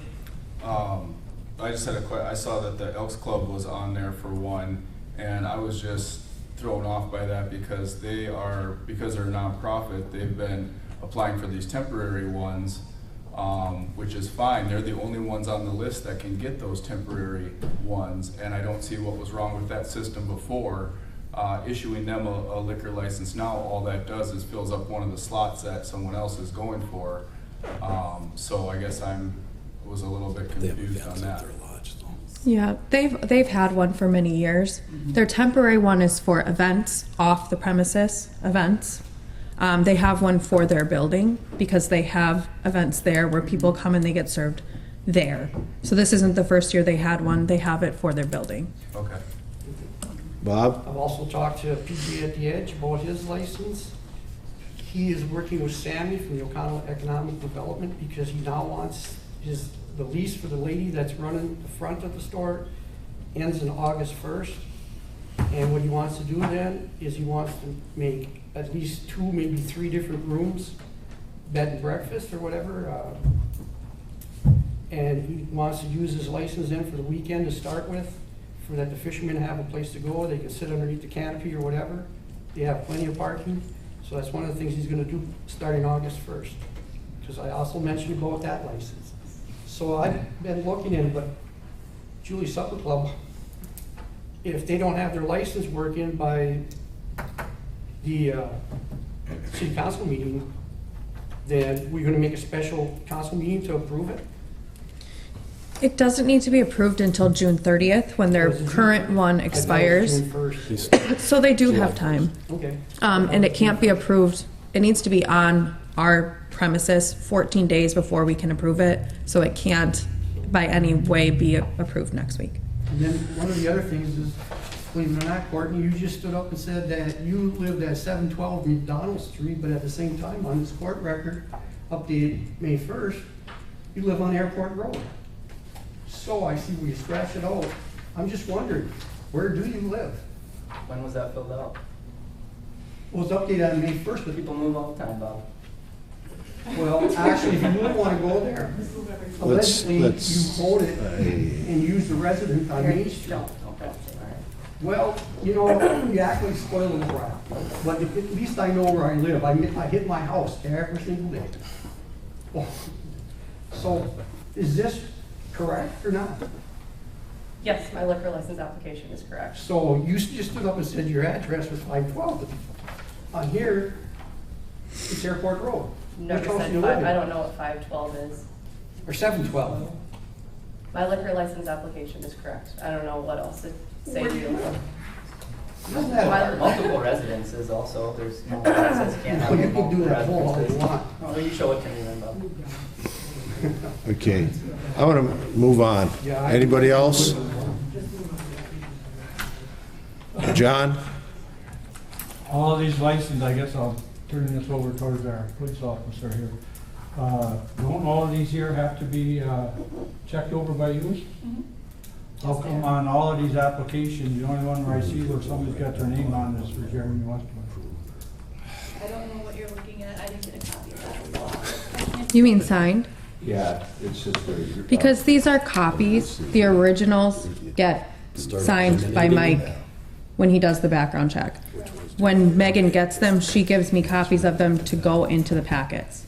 I just had I saw that the Elks Club was on there for one, and I was just thrown off by that because they're a nonprofit, they've been applying for these temporary ones, which is fine. They're the only ones on the list that can get those temporary ones, and I don't see what was wrong with that system before. Issuing them a liquor license now, all that does is fills up one of the slots that someone else is going for. So I guess was a little bit confused on that. Yeah, they've had one for many years. Their temporary one is for events, off the premises events. They have one for their building because they have events there where people come and they get served there. So this isn't the first year they had one. They have it for their building. Okay. Bob? I've also talked to PJ at the Edge about his license. He is working with Sammy from the Oconomo Economic Development because he now wants the lease for the lady that's running the front of the store ends in August 1st. And what he wants to do then is he wants to make at least 2, maybe 3 different rooms, bed and breakfast or whatever. And he wants to use his license then for the weekend to start with, for that the fishermen have a place to go. They can sit underneath the canopy or whatever. They have plenty of parking. So that's one of the things he's going to do starting August 1st. Because I also mentioned about that license. So I've been looking in, but Julie Supper Club, if they don't have their license working by the city council meeting, then we're going to make a special council meeting to approve it. It doesn't need to be approved until June 30th when their current one expires. So they do have time. Okay. And it can't be approved. It needs to be on our premises 14 days before we can approve it. So it can't by any way be approved next week. And then one of the other things is, believe it or not, Courtney, you just stood up and said that you lived at 712 McDonald Street, but at the same time, on this court record, updated May 1st, you live on Airport Road. So I see where you scratch it out. I'm just wondering, where do you live? When was that filled out? Well, it's updated on May 1st, but People move all the time, Bob. well, actually, if you really want to go there, allegedly, you voted and used the resident on Main Street. Don't, okay, all right. Well, you know, you act like spoiled brat, but at least I know where I live. I hit my house every single day. Well, so, is this correct or not? Yes, my liquor license application is correct. So you just stood up and said your address was 512. On here, it's Airport Road. Never Which house said do you five, live in? I don't know what 512 is. Or 712. My liquor license application is correct. I don't know what else to say Where to do you you. live? Doesn't that hard? Multiple residences also, there's no one that says you can't have Well, you can do multiple that whole all you residences. want. Oh, you show it to me then, Bob. Okay, I want to move on. Yeah, I- Anybody else? John? All of these licenses, I guess I'll turn this over towards our police officer here. Don't all of these here have to be checked over by you? How come on all of these applications, the only one where I see where somebody's got their name on is for Jeremy Westwood? I don't know what you're looking at, I didn't get a copy of that. You mean signed? Yeah, it's just very. Because these are copies, the originals get signed by Mike when he does the background check. When Megan gets them, she gives me copies of them to go into the packets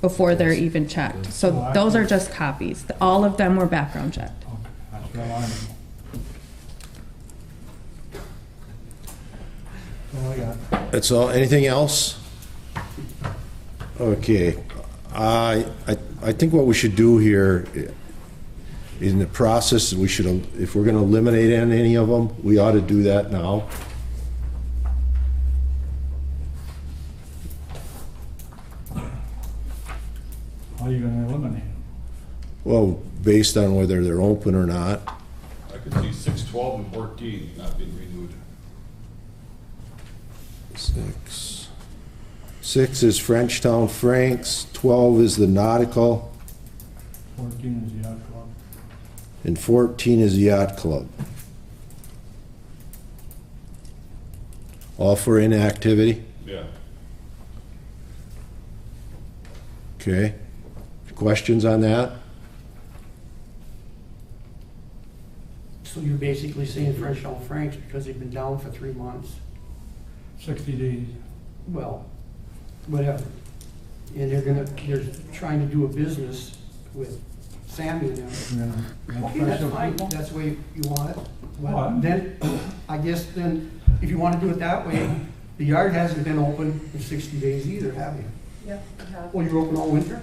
before they're even checked. So those are just copies. All of them were background checked. Okay, that's what I wanted. That's all I got. That's all, anything else? Okay, I think what we should do here, in the process, we should, if we're gonna eliminate any of them, we ought to do that now. How are you gonna eliminate them? Well, based on whether they're open or not. I could see 6, 12, and 14 not being renewed. 6 is Frenchtown Franks, 12 is the Nautical, 14 is the yacht club. and 14 is the Yacht Club. All for inactivity? Yeah. Okay. Questions on that? So you're basically saying Frenchtown Franks because they've been down for 3 months? 60 days. Well, whatever. And they're trying to do a business with Sammy and them. Yeah. Okay, that's fine, that's the way you want it. Well, Well, then, I guess then, if you want to do it that way, the yard hasn't been open in 60 days either, have you? Yep, we have. Well, you're open all winter?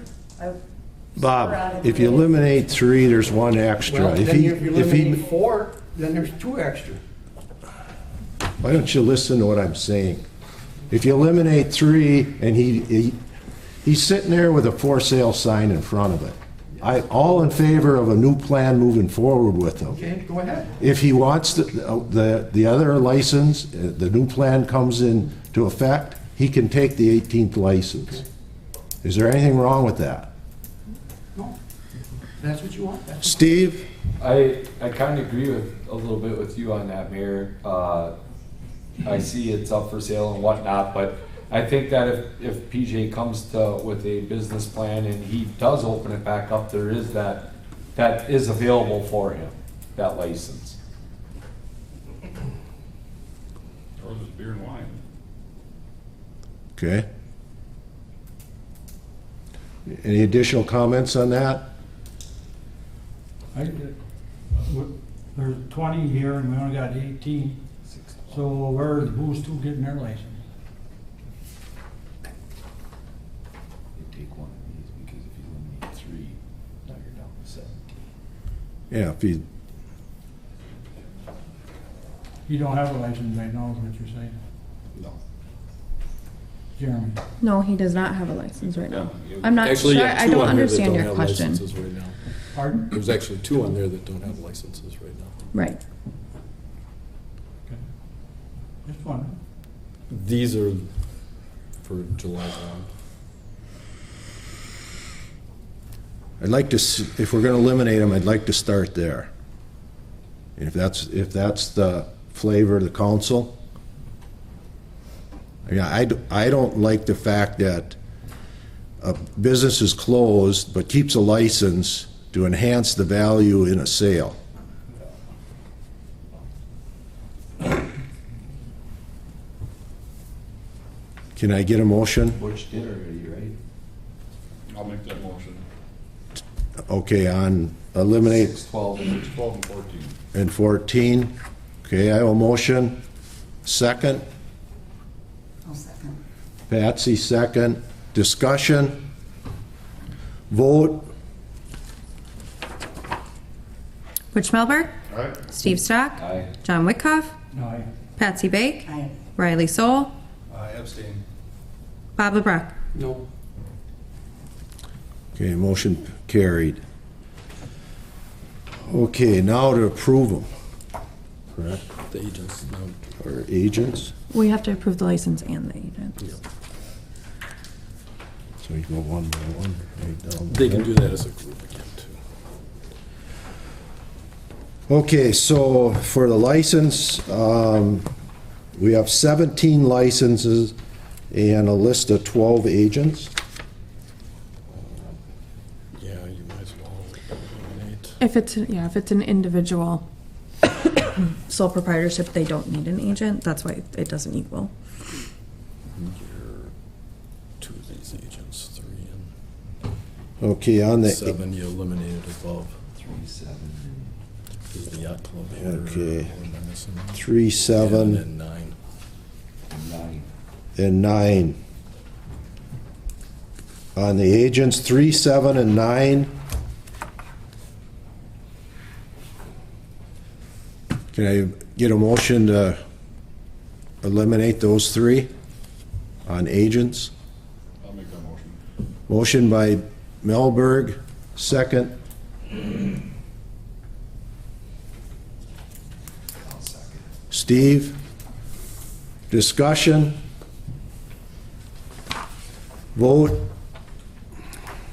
Bob, if you eliminate 3, there's 1 extra. Well, If then he, if you if he, eliminate 4, then there's 2 extra. why don't you listen to what I'm saying? If you eliminate 3 and he's sitting there with a for sale sign in front of it. All in favor of a new plan moving forward with him. Okay, go ahead. If he wants the other license, the new plan comes into effect, he can take the 18th license. Is there anything wrong with that? No, that's what you want. That's Steve? I kind of agree with, a little bit with you on that, Mayor. I see it's up for sale and whatnot, but I think that if PJ comes with a business plan and he does open it back up, there is that is available for him, that license. Or is it beer and wine? Okay. Any additional comments on that? There's 20 here and we only got 18. So who's 2 getting their license? You take one of these because if you eliminate 3, now you're down to 17. Yeah, if he, You don't have a license right now, is what you're saying? No. Jeremy? No, he does not have a license right now. Yeah. I'm not Actually, sure, yeah, I 2 don't on here that understand don't your have question. licenses right now. Pardon? There's actually 2 on there that don't have licenses right now. Right. Okay. Just wondering. These are for July 1. I'd like to, if we're gonna eliminate them, I'd like to start there. If that's the flavor of the council. Yeah, I don't like the fact that a business is closed but keeps a license to enhance the value in a sale. Can I get a motion? Butch did already, right? I'll make that motion. Okay, on eliminate 6, 12, and 12 and 14. and 14. Okay, I have a motion. Second? I'll second. Patsy, second. Discussion? Vote? Butch Melber? All right. Steve Stock? Aye. John Wickoff? Aye. Patsy Bake. Aye. Riley Soul. I abstain. Bob LeBrecq. No. Okay, motion carried. Okay, now to approve them. Correct? The agents, no. Or agents? We have to approve the license and the agent. So you go one by one, right down. They can do that as a group again, too. Okay, so for the license, we have 17 licenses and a list of 12 agents. Yeah, you might as well eliminate. If it's an individual sole proprietorship, they don't need an agent. That's why it doesn't equal. You're two of these agents, 3 Okay, on and the. 7 you eliminated above. 3, 7. Is the yacht club here? Okay. Or am I missing one? 3, 7, And 9. 9. and 9. On the agents, 3, 7, and 9. Can I get a motion to eliminate those 3 on agents? I'll make that motion. Motion by Melberg, second. I'll second. Steve? Discussion? Vote?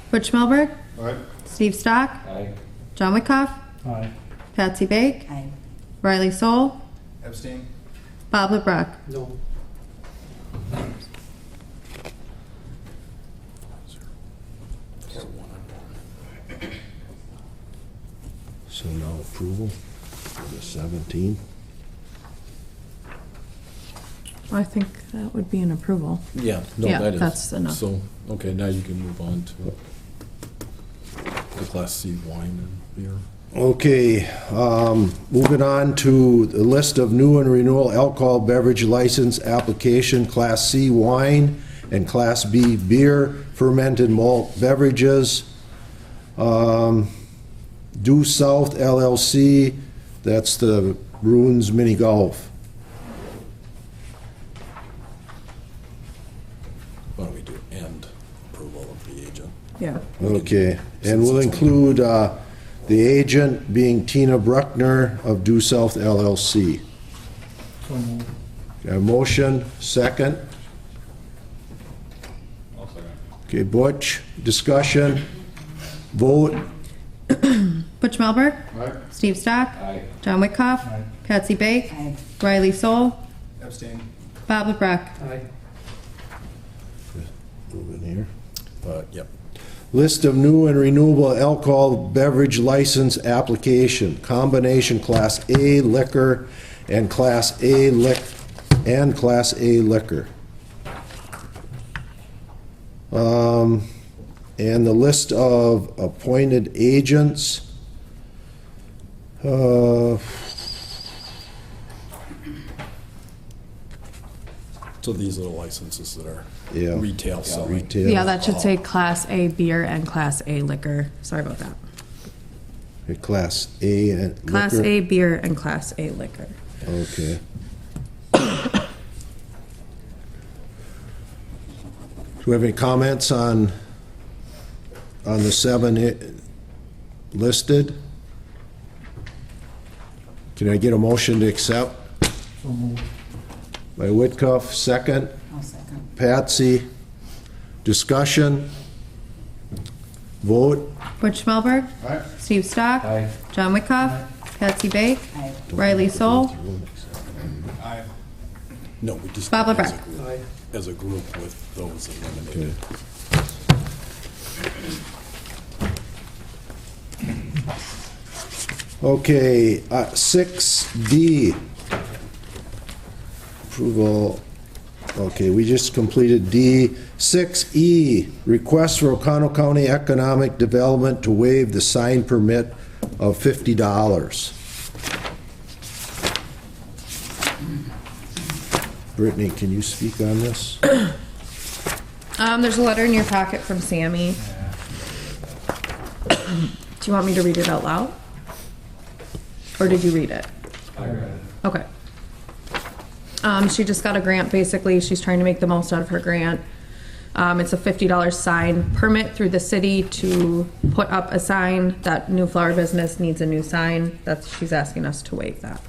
Butch Melberg. Aye. Steve Stock. Aye. John Wickoff. Aye. Patsy Bake. Aye. Riley Soul. Abstain? Bob LeBrecq. No. So now approval for the 17. I think that would be an approval. Yeah, no, Yeah, that is. that's enough. So, okay, now you can move on to the Class C wine and beer. Okay, moving on to the list of new and renewal alcohol beverage license application, Class C wine and Class B beer, fermented malt beverages. Due South LLC, that's the Bruins Mini Golf. Why don't we do and approval of the agent? Yeah. Okay, and we'll include the agent being Tina Bruckner of Due South LLC. So moved. Got a motion, second. I'll second. Okay, Butch, discussion, vote. Butch Melberg. Aye. Steve Stock. Aye. John Wickoff. Aye. Patsy Bake. Aye. Riley Soul. Abstain? Bob LeBrecq. Aye. Move in here. Yep. List of new and renewable alcohol beverage license application, combination Class A liquor and Class A Class A liquor. And the list of appointed agents. So these are the licenses that are Yeah. retail selling. Retail. Yeah, that should say Class A beer and Class A liquor. Sorry about that. Class A and liquor. Class A beer and Class A liquor. Okay. Do we have any comments on the 7 listed? Can I get a motion to accept? So moved. By Whitcuff, second. I'll second. Patsy, discussion? Vote? Butch Melberg. Aye. Steve Stock. Aye. John Wickoff. Patsy Bake. Aye. Riley Soul. Aye. No, we just. Bob as a LeBrecq. group- Aye. As a group with those eliminated. Okay, 6D. Approval, okay, we just completed D. 6E, request for Oconto County Economic Development to waive the sign permit of $50. Brittany, can you speak on this? There's a letter in your packet from Sammy. Do you want me to read it out loud? Or did you read it? I read it. Okay. She just got a grant, basically. She's trying to make the most out of her grant. It's a $50 sign permit through the city to put up a sign. That New Flower business needs a new sign. She's asking us to waive that.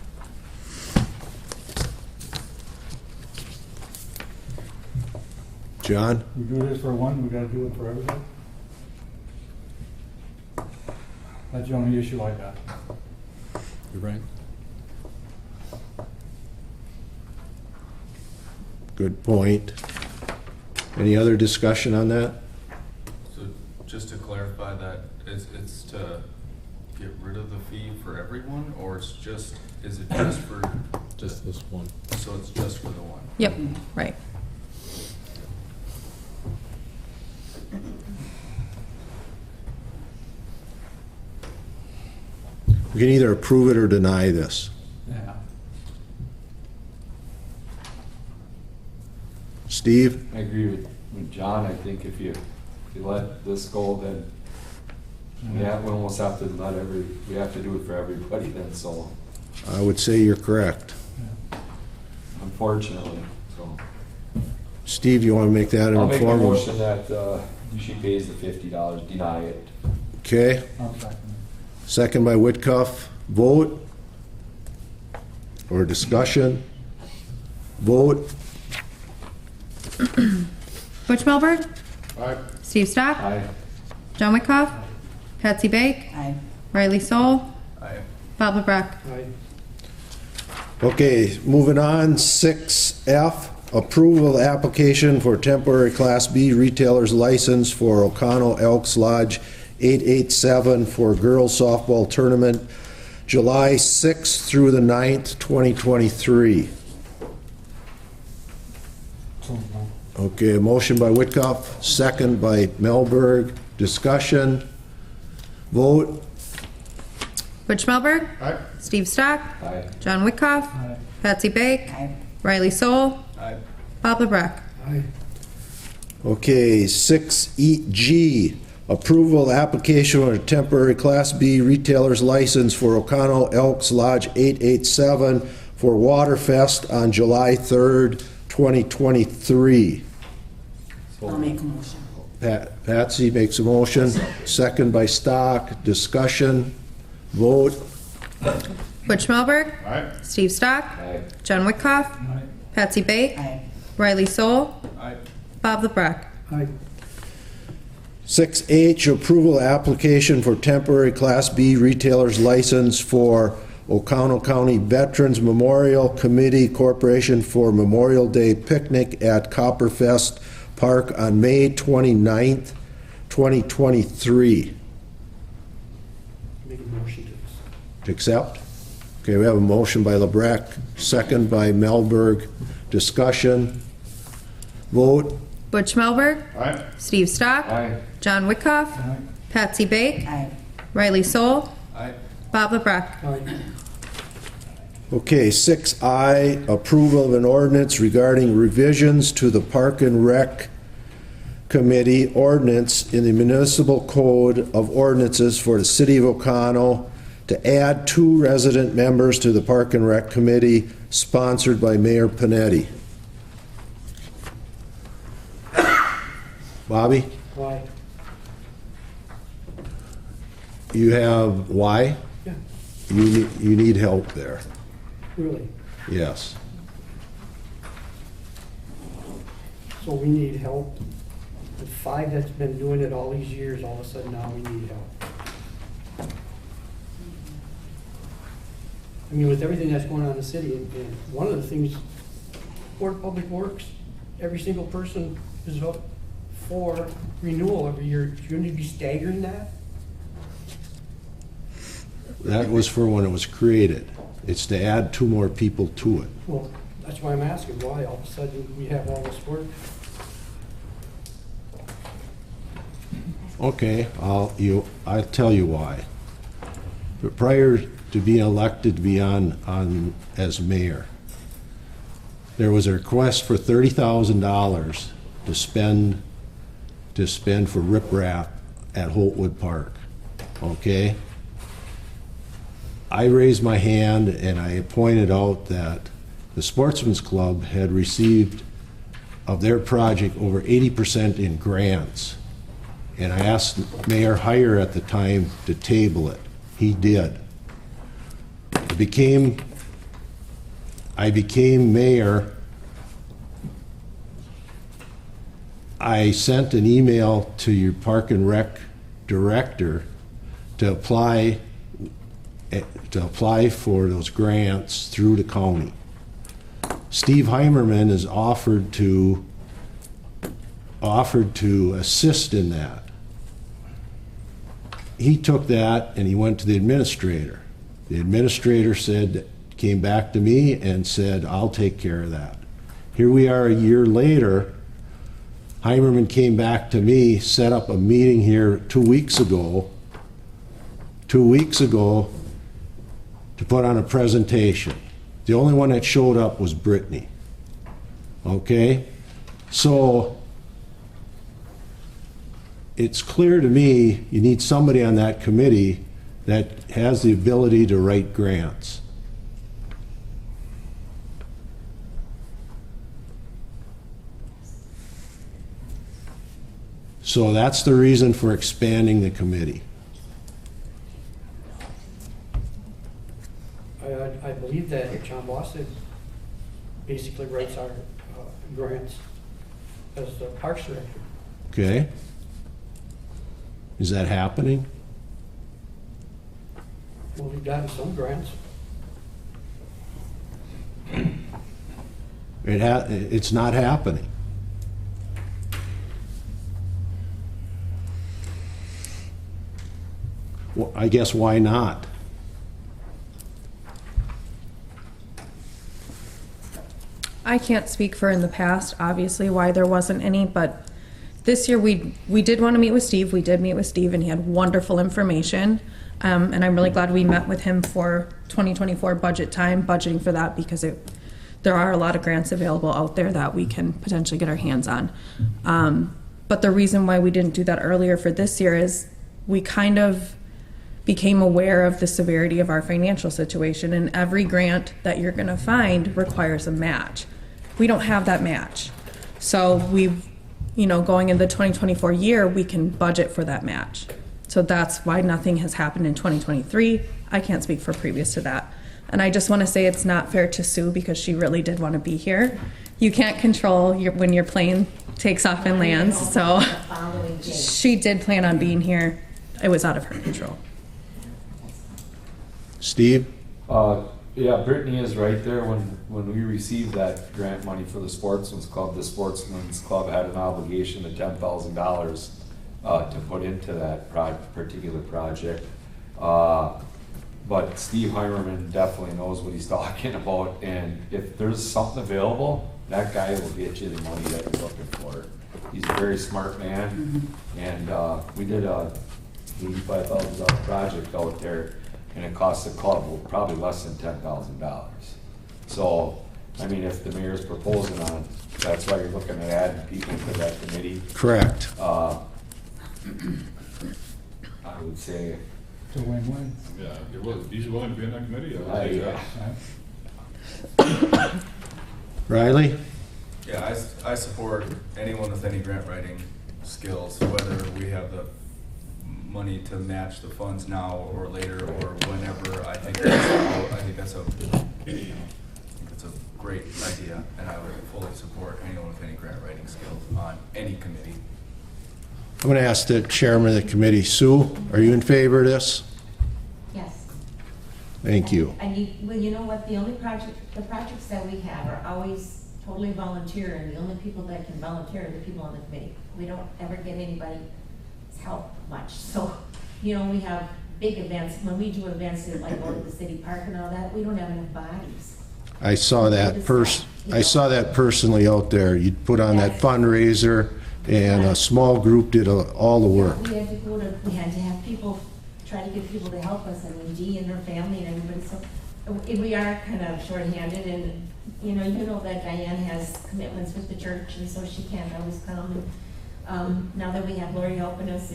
John? We do this for one, we gotta do it for everybody? That's the only issue I got. You're right. Good point. Any other discussion on that? So just to clarify that, it's to get rid of the fee for everyone, or is it just for? Just this one. So it's just for the one? Yep, right. We can either approve it or deny this. Yeah. Steve? I agree with John. I think if you let this go, then we almost have to we have to do it for everybody then, so I would say you're correct. unfortunately, so. Steve, you want to make that an I'll make a informal? motion that she pays the $50, deny it. Okay, I'll second second by Whitcuff. Vote? Or discussion? Vote? Butch Melberg? Aye. Steve Stock? Aye. John Wickoff? Patsy Bake? Aye. Riley Soul? Aye. Bob LeBrecq? Aye. Okay, moving on, 6F, approval application for temporary Class B retailer's license for O'Connell Elks Lodge 887 for girls softball tournament, July 6th through the 9th, 2023. it. So, Okay, a motion by Whitcuff, second by Melberg. Discussion. Vote. Butch Melberg? Aye. Steve Stock? Aye. John Wickoff? Aye. Patsy Bake? Aye. Riley Soul? Aye. Bob LeBrecq? Aye. Okay, 6G, approval application for a temporary Class B retailer's license for O'Connell Elks Lodge 887 for Waterfest on July 3rd, 2023. I'll make a motion. Patsy makes a motion, second by Stock. Discussion. Vote. Butch Melberg? Aye. Steve Stock? Aye. John Wickoff? Aye. Patsy Bake? Aye. Riley Soul? Aye. Bob LeBrecq? Aye. 6H, approval application for temporary Class B retailer's license for O'Connell County Veterans Memorial Committee Corporation for Memorial Day Picnic at Copperfest Park on May 29th, 2023. Make a motion to Accept? Okay, we have a motion by LeBrecq, second by Melberg. Discussion. Vote. Butch Melberg? Aye. Steve Stock? Aye. John Wickoff? Aye. Patsy Bake? Aye. Riley Soul? Aye. Bob LeBrecq? Aye. Okay, 6I, approval of an ordinance regarding revisions to the Park and Rec Committee ordinance in the Municipal Code of Ordinances for the City of O'Connell to add 2 resident members to the Park and Rec Committee, sponsored by Mayor Panetti. Bobby, Why? you have, why? Yeah, You need help there, really. yes. So we need help. The 5 that's been doing it all these years, all of a sudden now we need help. I mean, with everything that's going on in the city, and one of the things, Board of Public Works, every single person is up for renewal every year. Shouldn't you be staggering that? That was for when it was created. It's to add 2 more people to it. Well, that's why I'm asking, why all of a sudden we have all this work? Okay, I'll tell you why. But prior to being elected to be on as mayor, there was a request for $30,000 to spend for riprap at Holtwood Park. Okay? I raised my hand and I pointed out that the Sportsman's Club had received of their project over 80% in grants. And I asked Mayor Heyer at the time to table it. He did. I became mayor. I sent an email to your Park and Rec director to apply for those grants through the county. Steve Heimerman has offered to assist in that. He took that and he went to the administrator. The administrator came back to me and said, I'll take care of that. Here we are a year later. Heimerman came back to me, set up a meeting here 2 weeks ago to put on a presentation. The only one that showed up was Brittany. Okay? So it's clear to me you need somebody on that committee that has the ability to write grants. So that's the reason for expanding the committee. I believe that John Bostic basically writes our grants as the Parks Director. Okay? Is that happening? Well, we've gotten some grants. It's not happening. Well, I guess why not? I can't speak for in the past, obviously, why there wasn't any, but this year we did want to meet with Steve. We did meet with Steve, and he had wonderful information. And I'm really glad we met with him for 2024 budget time, budgeting for that, because there are a lot of grants available out there that we can potentially get our hands on. But the reason why we didn't do that earlier for this year is we kind of became aware of the severity of our financial situation, and every grant that you're going to find requires a match. We don't have that match. So going into the 2024 year, we can budget for that match. So that's why nothing has happened in 2023. I can't speak for previous to that. And I just want to say it's not fair to Sue, because she really did want to be here. You can't control when your plane takes off and lands. So she did plan on being here. It was out of her control. Steve? Yeah, Brittany is right there. When we received that grant money for the Sportsman's Club had an obligation of $10,000 to put into that particular project. But Steve Heimerman definitely knows what he's talking about, and if there's something available, that guy will get you the money that you're looking for. He's a very smart man, and we did a $85,000 project out there, and it cost the club probably less than $10,000. So, I mean, if the mayor's proposing on, that's why you're looking at adding people to that committee. Correct. I would say. It's a win-win. Yeah, he's willing to be in that committee. I Riley? Yeah, I support anyone with any grant writing skills, whether we have the money to match the funds now or later or whenever. I think that's a great idea, and I would fully support anyone with any grant writing skills on any committee. I'm going to ask the chairman of the committee. Sue, are you in favor of this? Yes. Thank you. Well, you know what, the projects that we have are always totally volunteer, and the only people that can volunteer are the people on the committee. We don't ever get anybody's help much. So, we have big events. When we do events like go to the city park and all that, we don't have enough bodies. I saw that personally out there. You put on that fundraiser, and a small group did all the work. We had to have people, try to get people to help us. I mean, Dee and her family and everybody. So we are kind of shorthanded, and you know that Diane has commitments with the church, and so she can't always come. And now that we have Lori helping us,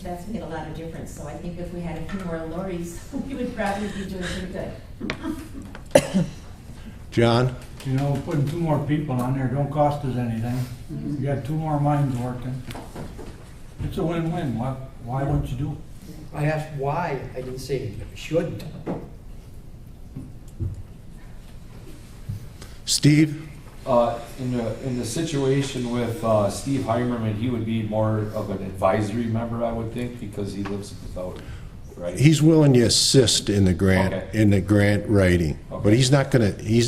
that's made a lot of difference. So I think if we had a few more Loris, we would probably be doing pretty good. John? You know, putting 2 more people on there don't cost us anything. You got 2 more minds working. It's a win-win. Why wouldn't you do it? I asked why, I didn't say shouldn't. Steve? In the situation with Steve Heimerman, he would be more of an advisory member, I would think, because he lives without, right? He's willing to assist in the grant, Okay. in the grant writing. But Okay. he's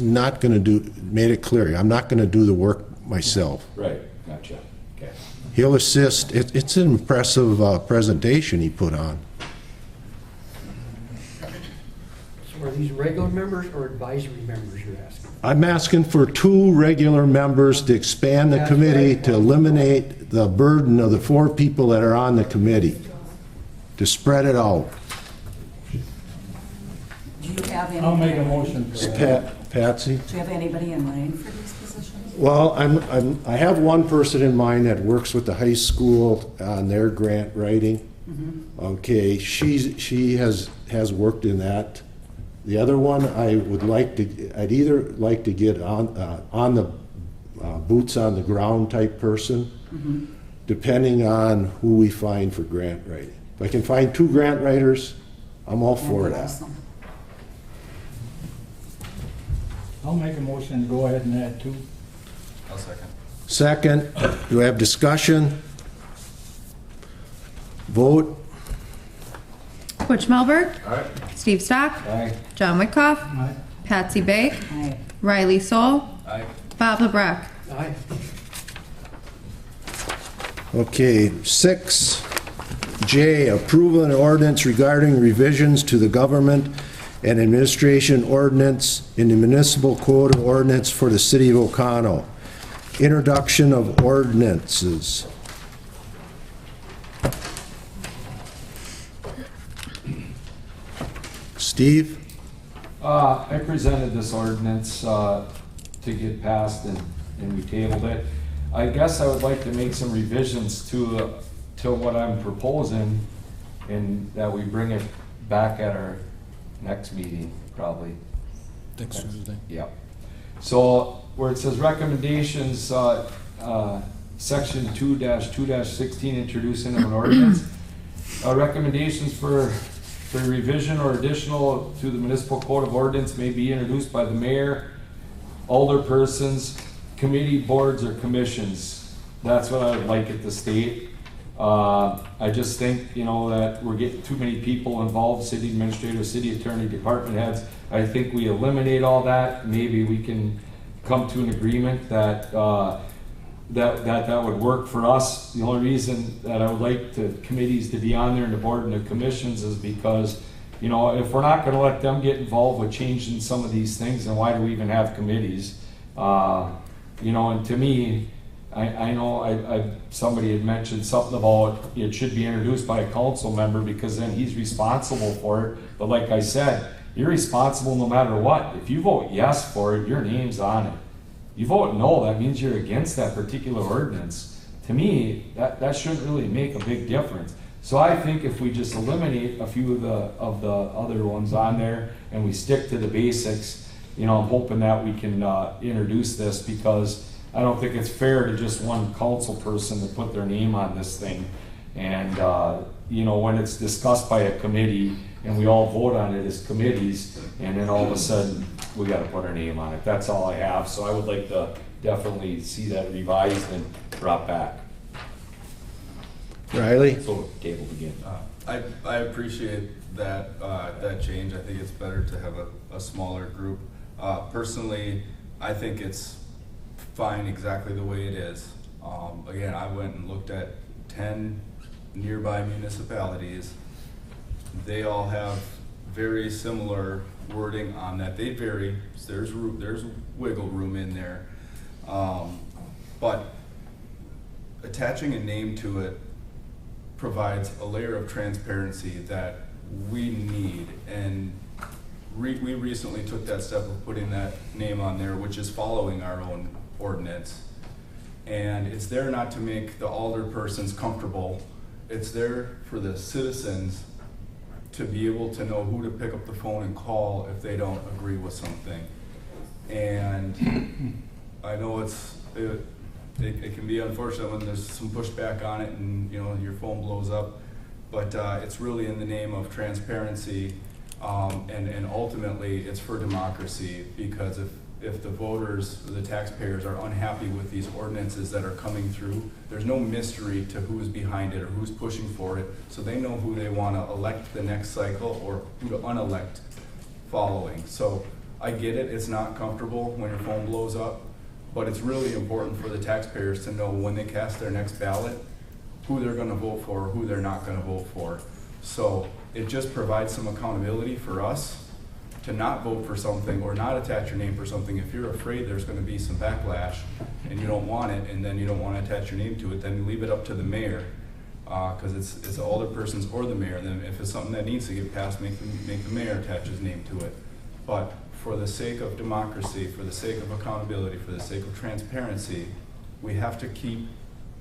not gonna do, made it clear, I'm not gonna do the work myself. Right, gotcha, okay. He'll assist. It's an impressive presentation he put on. So are these regular members or advisory members you're asking? I'm asking for 2 regular members to expand the That's committee right. to eliminate the burden of the 4 people that are on the committee, to spread it out. Do you have any? I'll make a motion for that. Patsy? Do you have anybody in mind for these positions? Well, I have one person in mind that works with the high school on their grant writing. Okay, she has worked in that. The other one, I'd either like to get on the boots on the ground type person, depending on who we find for grant writing. If I can find 2 grant writers, I'm all for that. Awesome. I'll make a motion to go ahead and add 2. I'll second. Second, do I have discussion? Vote. Butch Melberg, Aye. Steve Stock, Aye. John Wickoff, Aye. Patsy Bake, Aye. Riley Soul, Aye. Bob LeBrecq. Aye. Okay, 6J, approval and ordinance regarding revisions to the government and administration ordinance in the municipal code of ordinance for the city of Oconto. Introduction of ordinances. Steve? I presented this ordinance to get passed and we tabled it. I guess I would like to make some revisions to what I'm proposing and that we bring it back at our next meeting, probably. Next Tuesday. Yep. So where it says recommendations, section 2-2-16, introducing of an ordinance. Recommendations for revision or additional to the municipal code of ordinance may be introduced by the mayor, alderpersons, committee, boards, or commissions. That's what I would like it to state. I just think, that we're getting too many people involved, city administrator, city attorney, department heads. I think we eliminate all that. Maybe we can come to an agreement that that would work for us. The only reason that I would like the committees to be on there and the board and the commissions is because, if we're not gonna let them get involved with changing some of these things, then why do we even have committees? And to me, I know somebody had mentioned something about it should be introduced by a council member because then he's responsible for it. But like I said, you're responsible no matter what. If you vote yes for it, your name's on it. You vote no, that means you're against that particular ordinance. To me, that shouldn't really make a big difference. So I think if we just eliminate a few of the other ones on there and we stick to the basics, I'm hoping that we can introduce this because I don't think it's fair to just one council person to put their name on this thing. And, when it's discussed by a committee and we all vote on it as committees, and then all of a sudden, we gotta put our name on it. That's all I have. So I would like to definitely see that revised and brought back. Riley? So tabled again. I appreciate that, that change. I think it's better to have a smaller group. Personally, I think it's fine exactly the way it is. Again, I went and looked at 10 nearby municipalities. They all have very similar wording on that. They vary. There's wiggle room in there. But attaching a name to it provides a layer of transparency that we need. And we recently took that step of putting that name on there, which is following our own ordinance. And it's there not to make the alderpersons comfortable. It's there for the citizens to be able to know who to pick up the phone and call if they don't agree with something. And I know it can be unfortunate when there's some pushback on it and, you know, your phone blows up, but it's really in the name of transparency, and ultimately it's for democracy, because if the voters, the taxpayers are unhappy with these ordinances that are coming through, there's no mystery to who's behind it or who's pushing for it, so they know who they want to elect the next cycle or who to unelect following. So I get it, it's not comfortable when your phone blows up, but it's really important for the taxpayers to know when they cast their next ballot, who they're going to vote for or who they're not going to vote for. So it just provides some accountability for us to not vote for something or not attach your name for something. If you're afraid there's going to be some backlash and you don't want it, and then you don't want to attach your name to it, then leave it up to the mayor, because it's all the persons or the mayor. Then if it's something that needs to get passed, make the mayor attach his name to it. But for the sake of democracy, for the sake of accountability, for the sake of transparency, we have to keep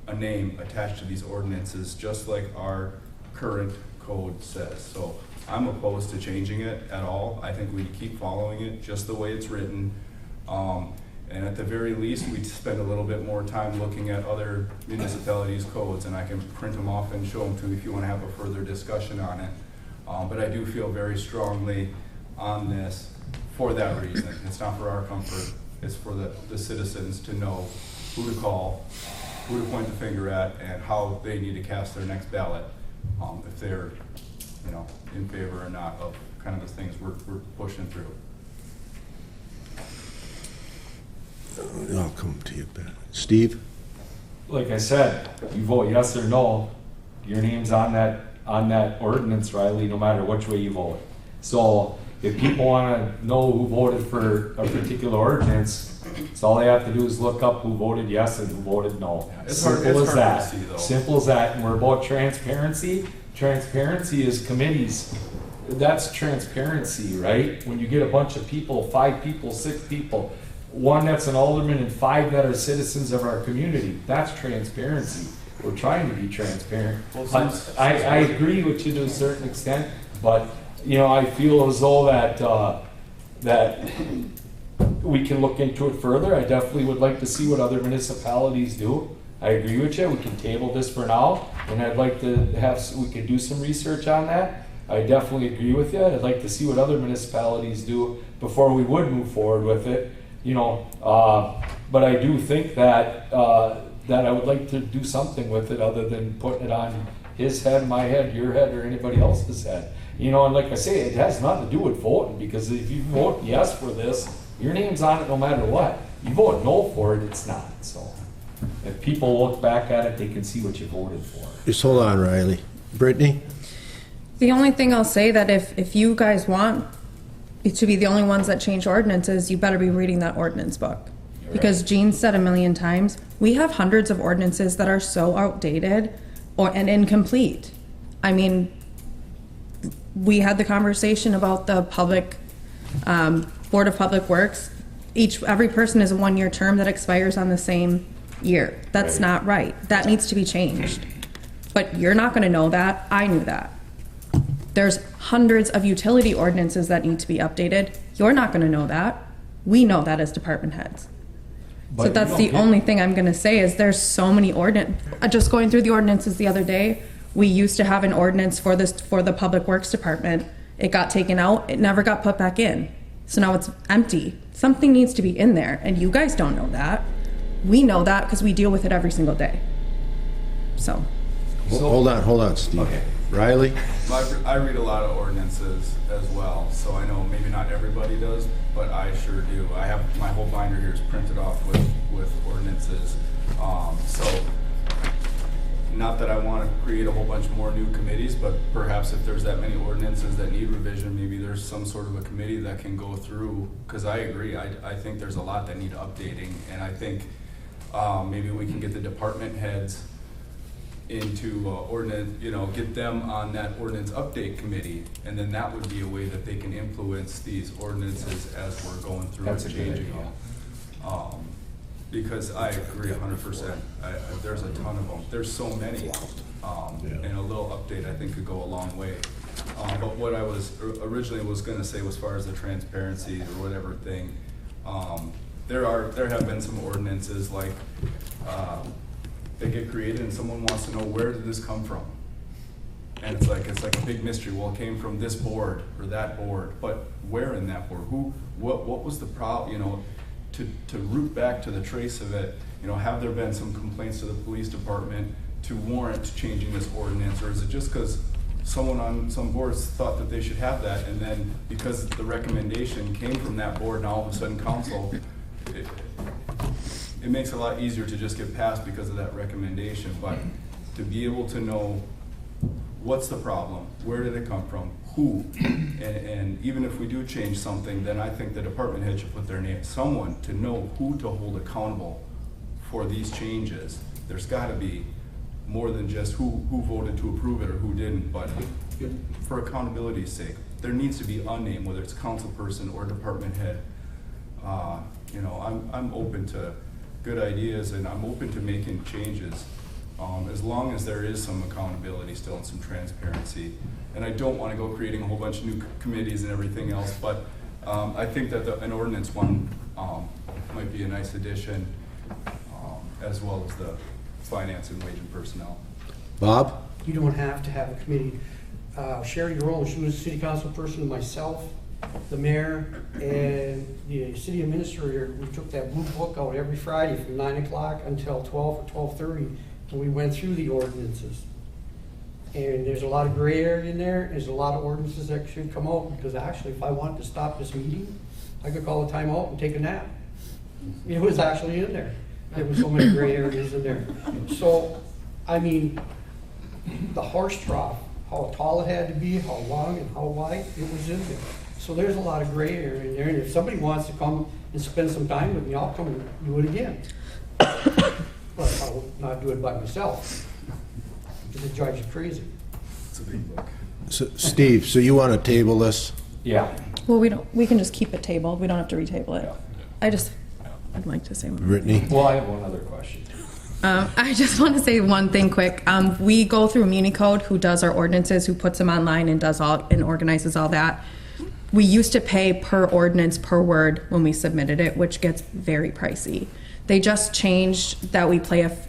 a name attached to these ordinances, just like our current code says. So I'm opposed to changing it at all. I think we keep following it just the way it's written. And at the very least, we spend a little bit more time looking at other municipalities' codes, and I can print them off and show them to you if you want to have a further discussion on it. But I do feel very strongly on this for that reason. It's not for our comfort, it's for the citizens to know who to call, who to point the finger at, and how they need to cast their next ballot, if they're, you know, in favor or not of kind of the things we're pushing through. I'll come to you, Ben. Steve? Like I said, you vote yes or no, your name's on that ordinance, Riley, no matter which way you vote. So if people want to know who voted for a particular ordinance, so all they have to do is look up who voted yes and who voted no. Simple as that. Simple as that. And we're about transparency. Transparency is committees. That's transparency, right? When you get a bunch of people, 5 people, 6 people, 1 that's an alderman and 5 that are citizens of our community, that's transparency. We're trying to be transparent. I agree with you to a certain extent, but you know, I feel as though that we can look into it further. I definitely would like to see what other municipalities do. I agree with you. We can table this for now, and I'd like to we could do some research on that. I definitely agree with you. I'd like to see what other municipalities do before we would move forward with it. You know, but I do think that that I would like to do something with it other than putting it on his head, my head, your head, or anybody else's head. You know, and like I say, it has nothing to do with voting, because if you vote yes for this, your name's on it no matter what. You vote no for it, it's not. So if people look back at it, they can see what you voted for. Just hold on, Riley. Brittany? The only thing I'll say that if you guys want it to be the only ones that change ordinances, you better be reading that ordinance book. Because Gene said a million times, we have hundreds of ordinances that are so outdated and incomplete. I mean, we had the conversation about the public Board of Public Works. Every person is a 1-year term that expires on the same year. That's not right. That needs to be changed. But you're not going to know that. I knew that. There's hundreds of utility ordinances that need to be updated. You're not going to know that. We know that as department heads. So that's the only thing I'm going to say is there's so many just going through the ordinances the other day, we used to have an ordinance for the Public Works Department. It got taken out. It never got put back in. So now it's empty. Something needs to be in there, and you guys don't know that. We know that because we deal with it every single day. So. Hold on, Steve. Okay. Riley? I read a lot of ordinances as well, so I know maybe not everybody does, but I sure do. I have my whole binder here is printed off with ordinances. So not that I want to create a whole bunch more new committees, but perhaps if there's that many ordinances that need revision, maybe there's some sort of a committee that can go through, because I agree, I think there's a lot that need updating, and I think maybe we can get the department heads into ordinance, you know, get them on that ordinance update committee, and then that would be a way that they can influence these ordinances as we're going through and changing them. Because I agree 100%. There's a ton of them. There's so many, and a little update I think could go a long way. But what I was originally was going to say, as far as the transparency or whatever thing, There have been some ordinances like, they get created and someone wants to know, where did this come from? And it's like a big mystery. Well, it came from this board or that board, but where in that board? What was the problem, you know, to root back to the trace of it? You know, have there been some complaints to the police department to warrant changing this ordinance? Or is it just because someone on some boards thought that they should have that, and then because the recommendation came from that board, now all of a sudden council, it makes it a lot easier to just get passed because of that recommendation. But to be able to know what's the problem, where did it come from, who, and even if we do change something, then I think the department head should put their name, someone to know who to hold accountable for these changes. There's got to be more than just who voted to approve it or who didn't, but for accountability's sake, there needs to be a name, whether it's council person or department head. You know, I'm open to good ideas and I'm open to making changes, as long as there is some accountability still and some transparency. And I don't want to go creating a whole bunch of new committees and everything else, but I think that an ordinance one might be a nice addition, as well as the finance and wage and personnel. Bob? You don't have to have a committee. Sherry Rowland, she was a city council person, myself, the mayor, and the city administrator. We took that blue book out every Friday from 9 o'clock until 12 or 12:30, and we went through the ordinances. And there's a lot of gray area in there. There's a lot of ordinances that should come out, because actually, if I wanted to stop this meeting, I could call a timeout and take a nap. It was actually in there. There was so many gray areas in there. So, I mean, the horse trough, how tall it had to be, how long and how wide, it was in there. So there's a lot of gray area in there, and if somebody wants to come and spend some time with me, I'll come and do it again. But I'll not do it by myself, because it drives you crazy. It's a big book. So, Steve, so you want to table this? Yeah. Well, we can just keep it tabled. We don't have to retable it. I'd like to say one. Brittany? Well, I have one other question. I just want to say one thing quick. We go through MuniCode, who does our ordinances, who puts them online and does all and organizes all that. We used to pay per ordinance per word when we submitted it, which gets very pricey. They just changed that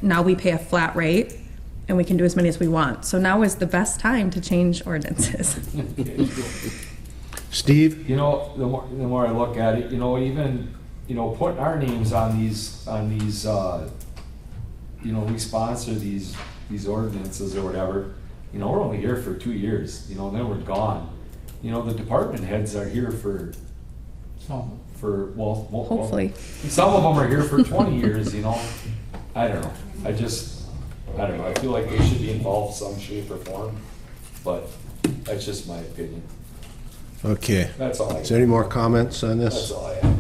now we pay a flat rate, and we can do as many as we want. So now is the best time to change ordinances. Steve? You know, the more I look at it, you know, even, you know, putting our names on these, you know, we sponsor these ordinances or whatever, you know, we're only here for 2 years, you know, and then we're gone. You know, the department heads are here Hopefully. Some of them are here for 20 years, you know. I don't know. I don't know. I feel like they should be involved some shape or form, but that's just my opinion. Okay. That's all I Is there any more comments on this? That's all I have.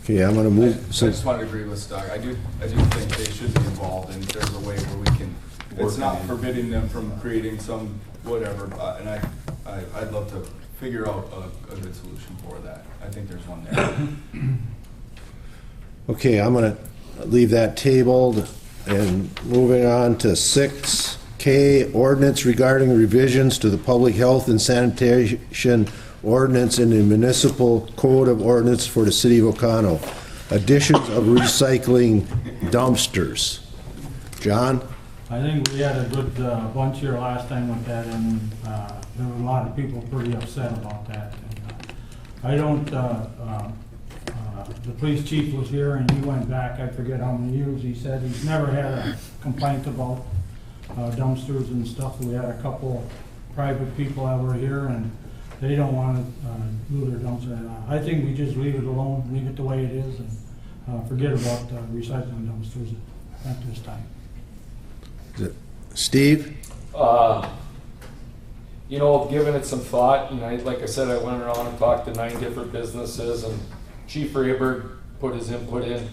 Okay, I'm gonna move. I just want to agree with Doug. I do think they should be involved, and there's a way where we can, it's not forbidding them from creating some whatever, and I'd love to figure out a good solution for that. I think there's one there. Okay, I'm gonna leave that tabled, and moving on to 6K, ordinance regarding revisions to the public health and sanitation ordinance in the municipal code of ordinance for the city of Oconto. Additions of recycling dumpsters. John? I think we had a good bunch here last time with that, and there were a lot of people pretty upset about that. And, I don't, the police chief was here and he went back, I forget how many years, he said he's never had a complaint about dumpsters and stuff. We had a couple private people that were here and they don't want to do their dumpster. I think we just leave it alone, leave it the way it is, and forget about recycling dumpsters at this time. Steve? You know, giving it some thought, and like I said, I went around and talked to 9 different businesses, and Chief Rayberg put his input in,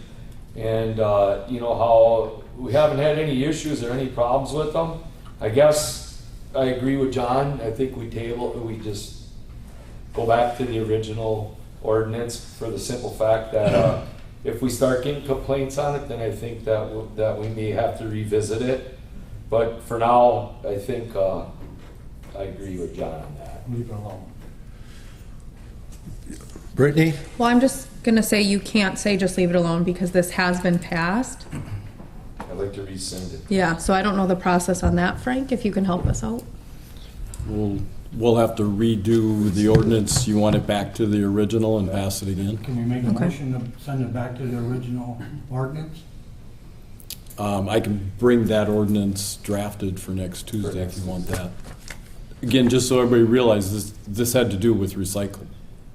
and you know, how we haven't had any issues or any problems with them. I guess I agree with John. I think we just go back to the original ordinance for the simple fact that if we start getting complaints on it, then I think that we may have to revisit it. But for now, I think I agree with John on that. Leave it alone. Brittany? Well, I'm just gonna say you can't say just leave it alone because this has been passed. I'd like to rescind it. Yeah, so I don't know the process on that, Frank, if you can help us out. We'll have to redo the ordinance. You want it back to the original and pass it again? Can we make a Okay. motion to send it back to the original ordinance? I can bring that ordinance drafted for next Tuesday if you want that. Again, just so everybody realizes, this had to do with recyclable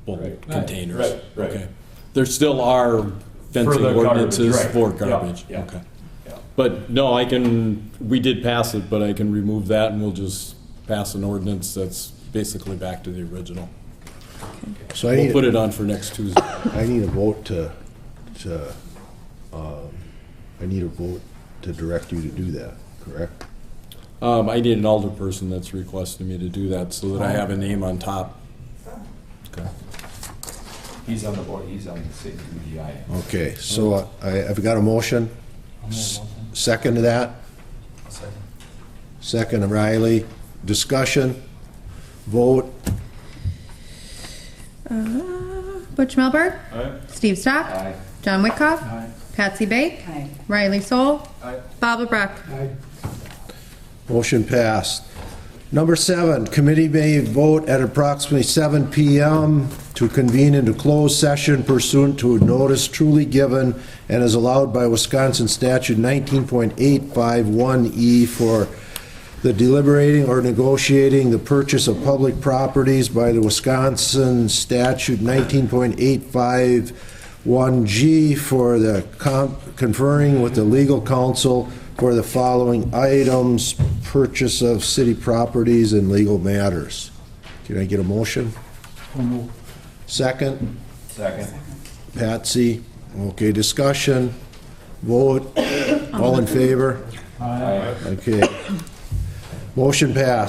Right. containers. Right. Okay. There still are fencing the garbage, ordinances right. for Yeah, garbage. yeah, Okay. yeah. But no, we did pass it, but I can remove that and we'll just pass an ordinance that's basically back to the original. So I We'll put need, it on for next Tuesday. I need a vote to direct you to do that, correct? I need an alderperson that's requesting me to do that so that I have a name on top. Okay. He's on the board, he's on the same duty I am. Okay, so I've got a motion. Second to that? Second. Second, Riley. Discussion? Vote? Butch Melberg? Aye. Steve Stock? Aye. John Wickoff? Aye. Patsy Bake? Aye. Riley Soul? Aye. Bob LeBrecq? Motion passed. Number 7, committee may vote at approximately 7 PM to convene into closed session pursuant to a notice truly given and is allowed by Wisconsin statute 19.851E for the deliberating or negotiating the purchase of public properties by the Wisconsin statute 19.851G for the conferring with the legal counsel for the following items: purchase of city properties and legal matters. Can I get a motion? Second? Second. Patsy? Okay, discussion? Vote? All in favor? Aye. Okay. Motion passed.